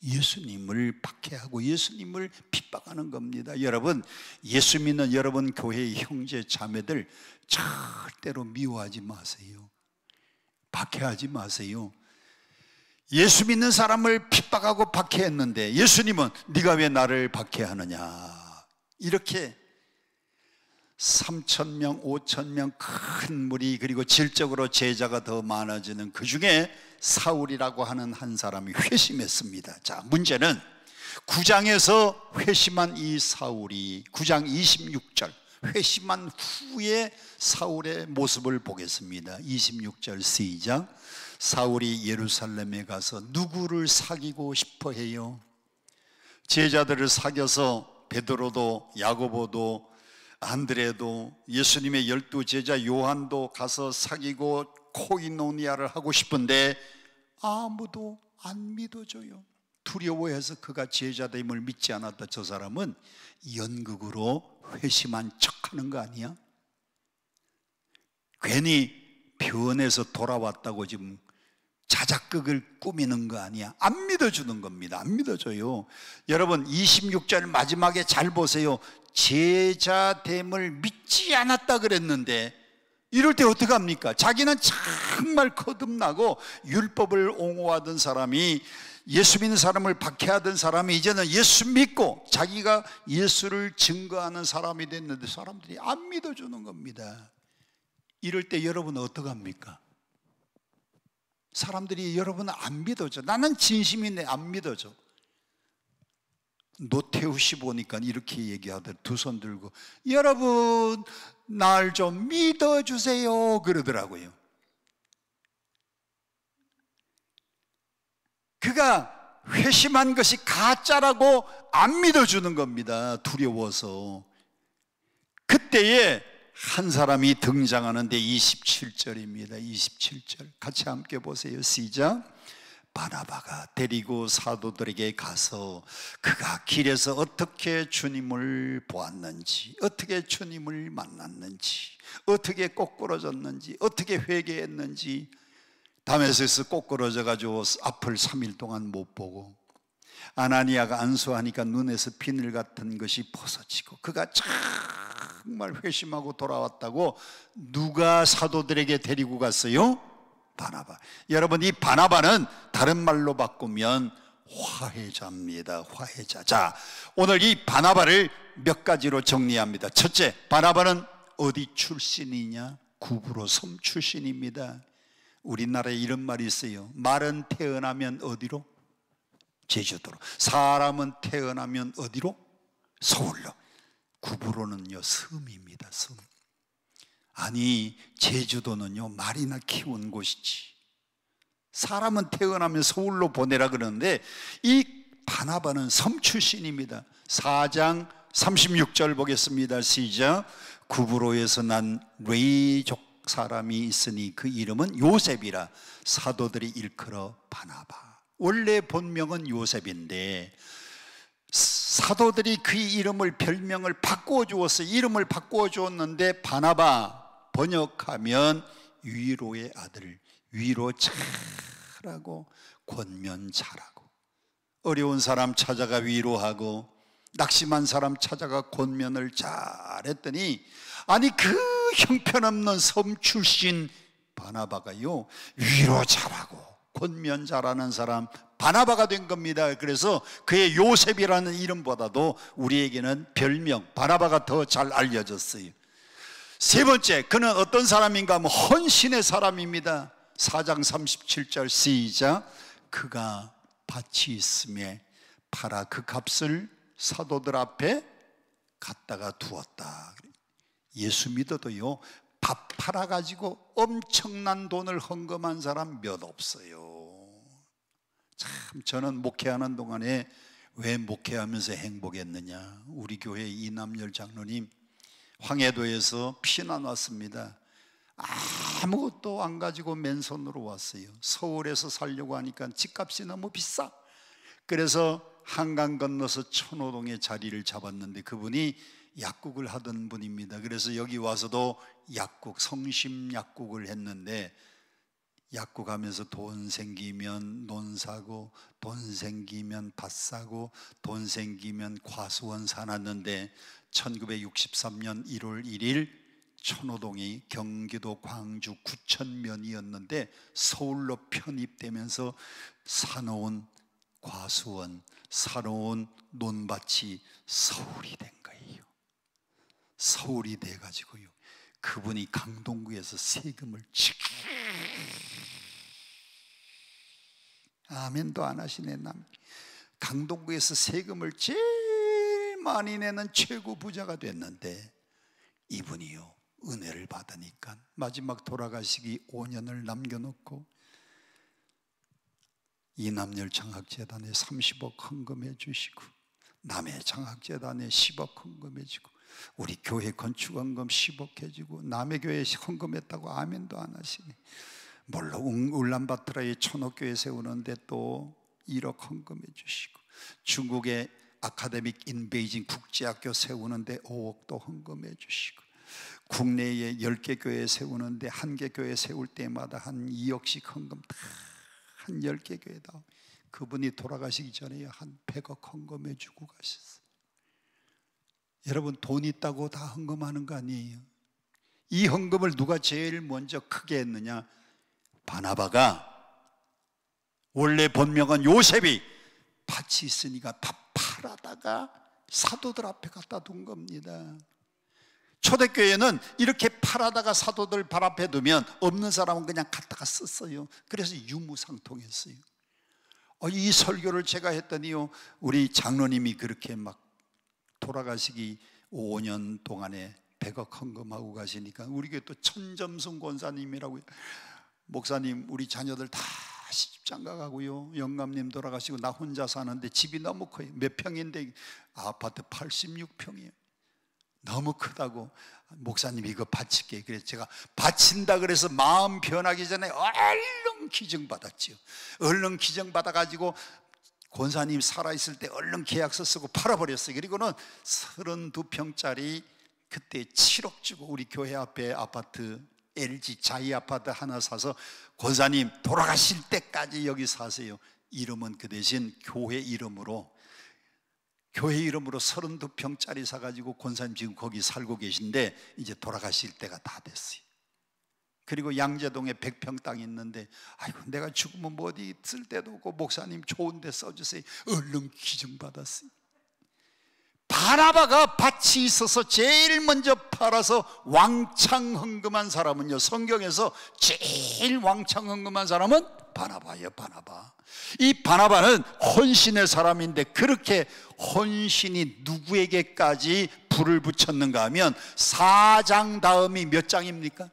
예수님을 박해하고 예수님을 핍박하는 겁니다. 여러분, 예수 믿는 여러분 교회의 형제 자매들 절대로 미워하지 마세요. 박해하지 마세요. 예수 믿는 사람을 핍박하고 박해했는데 예수님은 네가 왜 나를 박해하느냐? 이렇게 3,000명, 5,000명 큰 무리, 그리고 질적으로 제자가 더 많아지는 그 중에 사울이라고 하는 한 사람이 회심했습니다. 자, 문제는 9장에서 회심한 이 사울이 9장 26절 회심한 후에 사울의 모습을 보겠습니다. 26절 시작. 사울이 예루살렘에 가서 누구를 사귀고 싶어 해요? 제자들을 사귀어서 베드로도 야고보도 안드레도 예수님의 12제자 요한도 가서 사귀고 코이노니아를 하고 싶은데 아무도 안 믿어줘요. 두려워해서 그가 제자됨을 믿지 않았다. 저 사람은 연극으로 회심한 척하는 거 아니야? 괜히 변해서 돌아왔다고 지금 자작극을 꾸미는 거 아니야? 안 믿어주는 겁니다. 안 믿어줘요. 여러분 26절 마지막에 잘 보세요. 제자됨을 믿지 않았다 그랬는데 이럴 때 어떡합니까? 자기는 정말 거듭나고 율법을 옹호하던 사람이, 예수 믿는 사람을 박해하던 사람이 이제는 예수 믿고 자기가 예수를 증거하는 사람이 됐는데 사람들이 안 믿어주는 겁니다. 이럴 때 여러분은 어떡합니까? 사람들이 여러분은 안 믿어줘. 나는 진심인데 안 믿어줘. 노태우 씨 보니까 이렇게 얘기하더라고요. 두 손 들고 여러분 날 좀 믿어주세요 그러더라고요. 그가 회심한 것이 가짜라고 안 믿어주는 겁니다. 두려워서. 그때에 한 사람이 등장하는데 27절입니다. 27절 같이 함께 보세요. 시작. 바나바가 데리고 사도들에게 가서 그가 길에서 어떻게 주님을 보았는지, 어떻게 주님을 만났는지, 어떻게 꼬꾸러졌는지, 어떻게 회개했는지, 다메섹에서 꼬꾸러져 가지고 앞을 3일 동안 못 보고 아나니아가 안수하니까 눈에서 비늘 같은 것이 벗어지고 그가 정말 회심하고 돌아왔다고 누가 사도들에게 데리고 갔어요? 바나바. 여러분, 이 바나바는 다른 말로 바꾸면 화해자입니다. 화해자. 자, 오늘 이 바나바를 몇 가지로 정리합니다. 첫째, 바나바는 어디 출신이냐? 구브로 섬 출신입니다. 우리나라에 이런 말이 있어요. 말은 태어나면 어디로? 제주도로. 사람은 태어나면 어디로? 서울로. 구브로는요, 섬입니다. 섬. 아니, 제주도는요, 말이나 키운 곳이지. 사람은 태어나면 서울로 보내라 그러는데 이 바나바는 섬 출신입니다. 4장 36절 보겠습니다. 시작. 구브로에서 난 레이족 사람이 있으니 그 이름은 요셉이라 사도들이 일컬어 바나바. 원래 본명은 요셉인데 사도들이 그 이름을, 별명을 바꾸어 주었어요. 이름을 바꾸어 주었는데 바나바, 번역하면 위로의 아들, 위로 잘하고 권면 잘하고, 어려운 사람 찾아가 위로하고 낙심한 사람 찾아가 권면을 잘했더니, 아니 그 형편없는 섬 출신 바나바가요 위로 잘하고 권면 잘하는 사람 바나바가 된 겁니다. 그래서 그의 요셉이라는 이름보다도 우리에게는 별명 바나바가 더 잘 알려졌어요. 세 번째, 그는 어떤 사람인가 하면 헌신의 사람입니다. 4장 37절 시작. 그가 밭이 있음에 팔아 그 값을 사도들 앞에 갖다가 두었다. 예수 믿어도요 밥 팔아가지고 엄청난 돈을 헌금한 사람 몇 없어요. 참, 저는 목회하는 동안에 왜 목회하면서 행복했느냐. 우리 교회 이남열 장로님 황해도에서 피난 왔습니다. 아무것도 안 가지고 맨손으로 왔어요. 서울에서 살려고 하니까 집값이 너무 비싸. 그래서 한강 건너서 천호동에 자리를 잡았는데 그분이 약국을 하던 분입니다. 그래서 여기 와서도 약국, 성심 약국을 했는데 약국하면서 돈 생기면 논 사고, 돈 생기면 밭 사고, 돈 생기면 과수원 사놨는데 1963년 1월 1일 천호동이 경기도 광주 구천면이었는데 서울로 편입되면서 사놓은 과수원, 사놓은 논밭이 서울이 된 거예요. 서울이 돼가지고요 그분이 강동구에서 세금을 아멘도 안 하시네. 강동구에서 세금을 제일 많이 내는 최고 부자가 됐는데 이분이요 은혜를 받으니까 마지막 돌아가시기 5년을 남겨놓고 이남열 장학재단에 30억 헌금해 주시고 남해 장학재단에 10억 헌금해 주고 우리 교회 건축헌금 10억 해주고 남해 교회에 헌금했다고 아멘도 안 하시네. 물론 울란바토르에 천옥교회 세우는데 또 1억 헌금해 주시고 중국의 아카데믹 인 베이징 국제학교 세우는데 5억도 헌금해 주시고 국내에 10개 교회 세우는데 1개 교회 세울 때마다 한 2억씩 헌금 다 한 10개 교회다. 그분이 돌아가시기 전에 한 100억 헌금해 주고 가셨어요. 여러분 돈 있다고 다 헌금하는 거 아니에요. 이 헌금을 누가 제일 먼저 크게 했느냐? 바나바가, 원래 본명은 요셉이 밭이 있으니까 다 팔아다가 사도들 앞에 갖다 둔 겁니다. 초대교회는 이렇게 팔아다가 사도들 발 앞에 두면 없는 사람은 그냥 갖다가 썼어요. 그래서 유무상통했어요. 이 설교를 제가 했더니요 우리 장로님이 그렇게 막 돌아가시기 5년 동안에 100억 헌금하고 가시니까 우리 교회 또 천점순 권사님이라고, 목사님 우리 자녀들 다 시집장가 가고요 영감님 돌아가시고 나 혼자 사는데 집이 너무 커요. 몇 평인데 아파트 86평이에요 너무 크다고 목사님 이거 바칠게. 그래서 제가 바친다 그래서 마음 변하기 전에 얼른 기증 받았죠. 얼른 기증 받아가지고 권사님 살아있을 때 얼른 계약서 쓰고 팔아버렸어요. 그리고는 32평짜리 그때 7억 주고 우리 교회 앞에 아파트 LG 자이 아파트 하나 사서 권사님 돌아가실 때까지 여기 사세요. 이름은 그 대신 교회 이름으로 32평짜리 사가지고 권사님 지금 거기 살고 계신데 이제 돌아가실 때가 다 됐어요. 그리고 양재동에 100평 땅이 있는데 아이고 내가 죽으면 뭐 어디 쓸 데도 없고 목사님 좋은 데 써주세요. 얼른 기증받았어요. 바나바가 밭이 있어서 제일 먼저 팔아서 왕창 헌금한 사람은요, 성경에서 제일 왕창 헌금한 사람은 바나바예요. 바나바. 이 바나바는 헌신의 사람인데 그렇게 헌신이 누구에게까지 불을 붙였는가 하면 4장 다음이 몇 장입니까?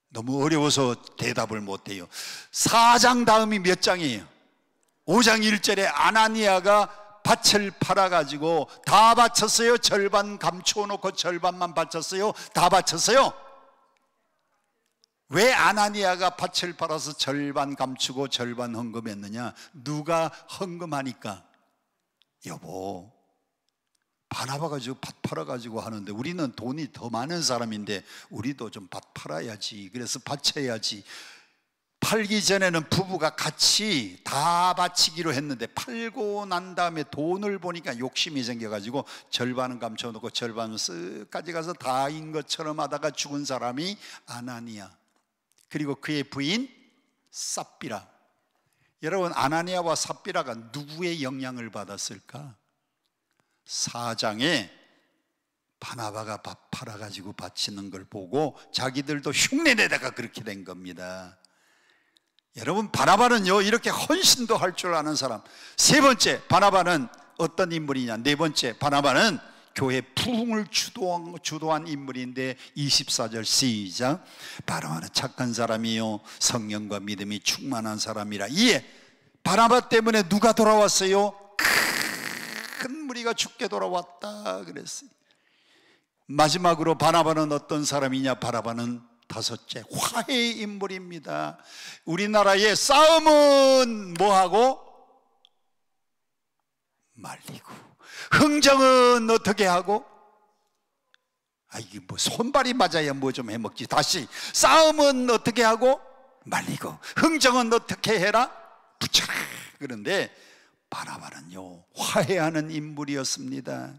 너무 어려워서 대답을 못해요. 4장 다음이 몇 장이에요? 5장 1절에 아나니아가 밭을 팔아가지고 다 바쳤어요? 절반 감추어놓고 절반만 바쳤어요? 다 바쳤어요? 왜 아나니아가 밭을 팔아서 절반 감추고 절반 헌금했느냐? 누가 헌금하니까 여보 바나바가 지금 밭 팔아가지고 하는데 우리는 돈이 더 많은 사람인데 우리도 좀 밭 팔아야지. 그래서 바쳐야지. 팔기 전에는 부부가 같이 다 바치기로 했는데 팔고 난 다음에 돈을 보니까 욕심이 생겨가지고 절반은 감춰놓고 절반은 쓱 가져가서 다인 것처럼 하다가 죽은 사람이 아나니아, 그리고 그의 부인 삽비라. 여러분, 아나니아와 삽비라가 누구의 영향을 받았을까? 4장에 바나바가 밥 팔아가지고 바치는 걸 보고 자기들도 흉내내다가 그렇게 된 겁니다. 여러분, 바나바는요 이렇게 헌신도 할 줄 아는 사람. 세 번째, 바나바는 어떤 인물이냐? 네 번째, 바나바는 교회 부흥을 주도한 인물인데 24절 시작. 바나바는 착한 사람이요 성령과 믿음이 충만한 사람이라. 이에 바나바 때문에 누가 돌아왔어요? 큰 무리가 죽게 돌아왔다 그랬어요. 마지막으로 바나바는 어떤 사람이냐? 바나바는 다섯째, 화해의 인물입니다. 우리나라의 싸움은 뭐하고? 말리고. 흥정은 어떻게 하고? 이게 뭐 손발이 맞아야 뭐 좀 해먹지. 다시, 싸움은 어떻게 하고? 말리고. 흥정은 어떻게 해라? 붙여라. 그런데 바나바는요 화해하는 인물이었습니다.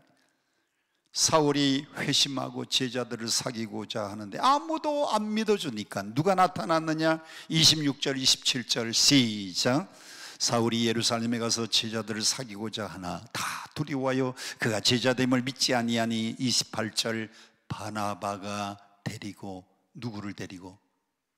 사울이 회심하고 제자들을 사귀고자 하는데 아무도 안 믿어주니까 누가 나타났느냐? 26절 27절 시작. 사울이 예루살렘에 가서 제자들을 사귀고자 하나 다 두려워하여 그가 제자됨을 믿지 아니하니 28절 바나바가 데리고, 누구를 데리고?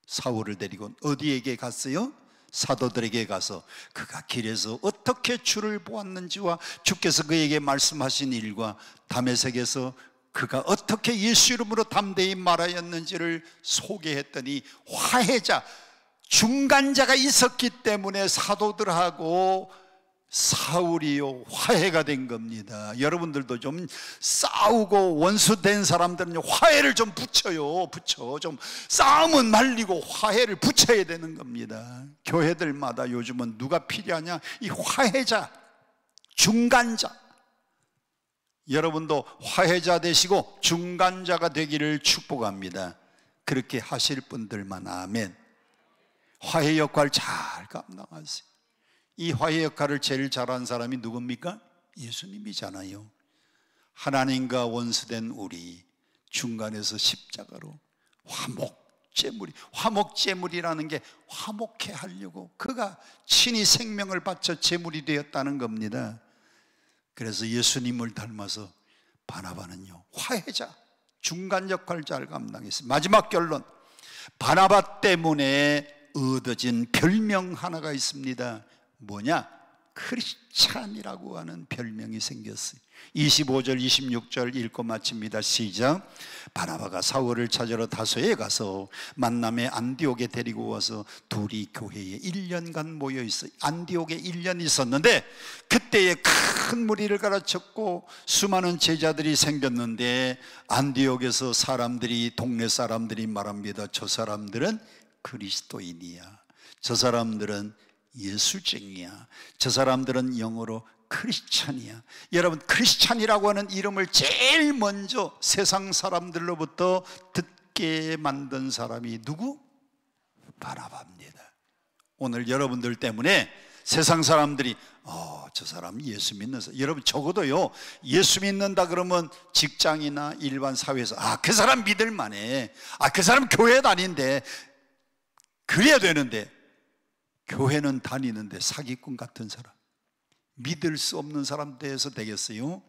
사울을 데리고 어디에게 갔어요? 사도들에게 가서 그가 길에서 어떻게 주를 보았는지와 주께서 그에게 말씀하신 일과 다메섹에서 그가 어떻게 예수 이름으로 담대히 말하였는지를 소개했더니 화해자, 중간자가 있었기 때문에 사도들하고 사울이요 화해가 된 겁니다. 여러분들도 좀 싸우고 원수된 사람들은 화해를 좀 붙여요. 좀 싸움은 말리고 화해를 붙여야 되는 겁니다. 교회들마다 요즘은 누가 필요하냐? 이 화해자, 중간자. 여러분도 화해자 되시고 중간자가 되기를 축복합니다. 그렇게 하실 분들만 아멘. 화해 역할 잘 감당하세요. 이 화해 역할을 제일 잘한 사람이 누굽니까? 예수님이잖아요. 하나님과 원수된 우리 중간에서 십자가로 화목제물이라는 게 화목해 하려고 그가 친히 생명을 바쳐 제물이 되었다는 겁니다. 그래서 예수님을 닮아서 바나바는요 화해자, 중간 역할 잘 감당했어요. 마지막 결론, 바나바 때문에 얻어진 별명 하나가 있습니다. 뭐냐? 크리스찬이라고 하는 별명이 생겼어요. 25절 26절 읽고 마칩니다. 시작. 바나바가 사울을 찾으러 다소에 가서 만남에 안디옥에 데리고 와서 둘이 교회에 1년간 모여 있어. 안디옥에 1년 있었는데 그때에 큰 무리를 가르쳤고 수많은 제자들이 생겼는데 안디옥에서 동네 사람들이 말합니다. 저 사람들은 그리스도인이야. 저 사람들은 예수쟁이야. 저 사람들은 영어로 크리스찬이야. 여러분, 크리스찬이라고 하는 이름을 제일 먼저 세상 사람들로부터 듣게 만든 사람이 누구? 바나바입니다. 오늘 여러분들 때문에 세상 사람들이 저 사람 예수 믿는 사람, 여러분 적어도요 예수 믿는다 그러면 직장이나 일반 사회에서 그 사람 믿을 만해, 그 사람 교회 다닌대, 그래야 되는데 교회는 다니는데 사기꾼 같은 사람, 믿을 수 없는 사람 돼서 되겠어요?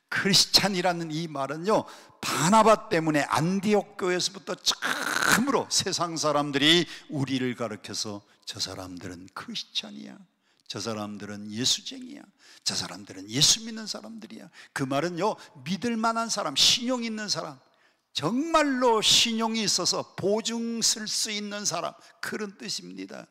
크리스찬이라는 이 말은요 바나바 때문에 안디옥 교회에서부터 처음으로 세상 사람들이 우리를 가르쳐서 저 사람들은 크리스찬이야, 저 사람들은 예수쟁이야, 저 사람들은 예수 믿는 사람들이야. 그 말은요 믿을 만한 사람, 신용 있는 사람, 정말로 신용이 있어서 보증 쓸 수 있는 사람, 그런 뜻입니다.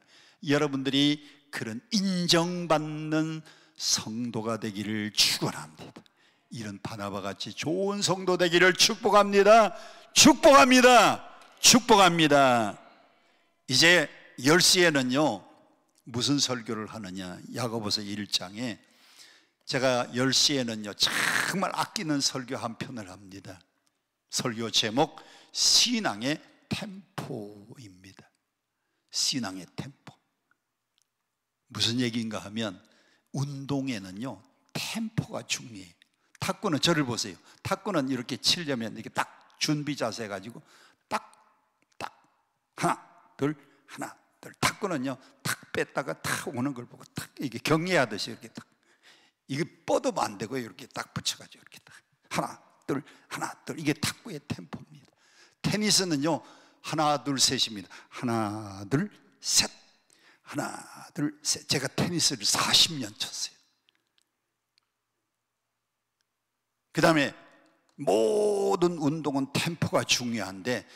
여러분들이 그런 인정받는 성도가 되기를 축원합니다. 이런 바나바 같이 좋은 성도 되기를 축복합니다. 축복합니다. 축복합니다. 이제 10시에는요 무슨 설교를 하느냐, 야고보서 1장에 제가 10시에는요 정말 아끼는 설교 한 편을 합니다. 설교 제목 신앙의 템포입니다. 신앙의 템포. 무슨 얘기인가 하면 운동에는요 템포가 중요해요. 탁구는 저를 보세요. 탁구는 이렇게 치려면 이렇게 딱 준비 자세 해가지고 딱 하나 둘 하나 둘, 탁구는요 탁 뺐다가 탁 오는 걸 보고 탁 이게 경례하듯이 이렇게 딱, 이게 뻗으면 안 되고요 이렇게 딱 붙여가지고 이렇게 딱 하나 둘 하나 둘, 이게 탁구의 템포입니다. 테니스는요 하나 둘 셋입니다. 하나 둘 셋, 하나 둘 셋. 제가 테니스를 40년 쳤어요. 그 다음에 모든 운동은 템포가 중요한데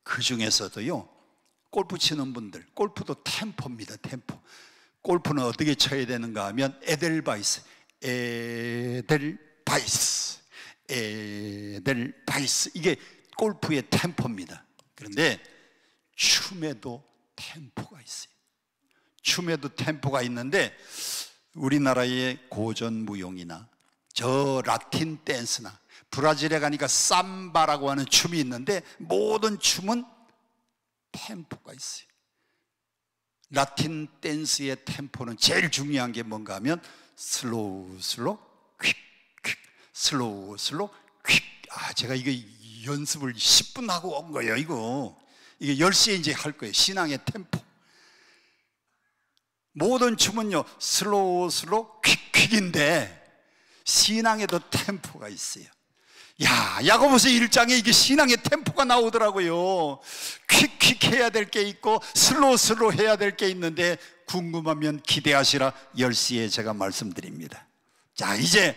그 중에서도요 골프 치는 분들, 골프도 템포입니다. 템포. 골프는 어떻게 쳐야 되는가 하면 에델바이스, 이게 골프의 템포입니다. 그런데 춤에도 템포가 있어요. 춤에도 템포가 있는데 우리나라의 고전 무용이나 저 라틴 댄스나 브라질에 가니까 삼바라고 하는 춤이 있는데 모든 춤은 템포가 있어요. 라틴 댄스의 템포는 제일 중요한 게 뭔가 하면 슬로우 슬로우 퀵 퀵, 슬로우 슬로우 퀵. 제가 이거 연습을 10분 하고 온 거예요. 이게 10시에 이제 할 거예요. 신앙의 템포. 모든 춤은요 슬로우 슬로우 퀵 퀵인데 신앙에도 템포가 있어요. 야고보서 1장에 이게 신앙의 템포가 나오더라고요. 퀵 해야 될 게 있고 슬로우 해야 될 게 있는데 궁금하면 기대하시라. 10시에 제가 말씀드립니다. 자, 이제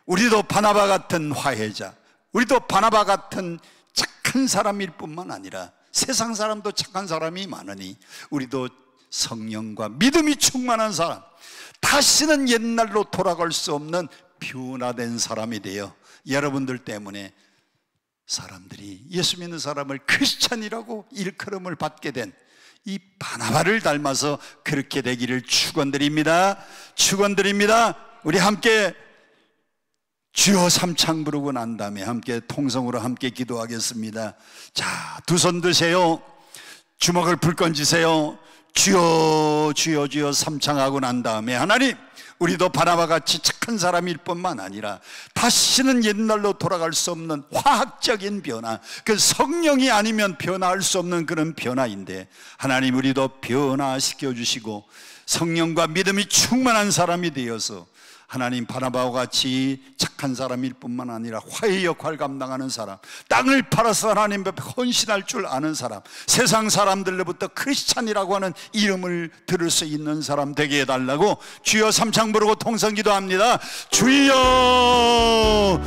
우리도 바나바 같은 화해자, 우리도 바나바 같은 착한 사람일 뿐만 아니라 세상 사람도 착한 사람이 많으니 우리도 성령과 믿음이 충만한 사람, 다시는 옛날로 돌아갈 수 없는 변화된 사람이 되어 여러분들 때문에 사람들이 예수 믿는 사람을 크리스찬이라고 일컬음을 받게 된 이 바나바를 닮아서 그렇게 되기를 축원드립니다. 축원드립니다. 우리 함께 주여 삼창 부르고 난 다음에 함께 통성으로 함께 기도하겠습니다. 자, 두 손 드세요. 주먹을 불끈 쥐세요. 주여 주여 주여 삼창하고 난 다음에 하나님, 우리도 바나바같이 착한 사람일 뿐만 아니라 다시는 옛날로 돌아갈 수 없는 화학적인 변화, 그 성령이 아니면 변화할 수 없는 그런 변화인데 하나님, 우리도 변화시켜 주시고 성령과 믿음이 충만한 사람이 되어서 하나님, 바나바와 같이 착한 사람일 뿐만 아니라 화해 역할 감당하는 사람, 땅을 팔아서 하나님 앞에 헌신할 줄 아는 사람, 세상 사람들로부터 크리스찬이라고 하는 이름을 들을 수 있는 사람 되게 해달라고 주여 삼창 부르고 통성 기도합니다. 주여.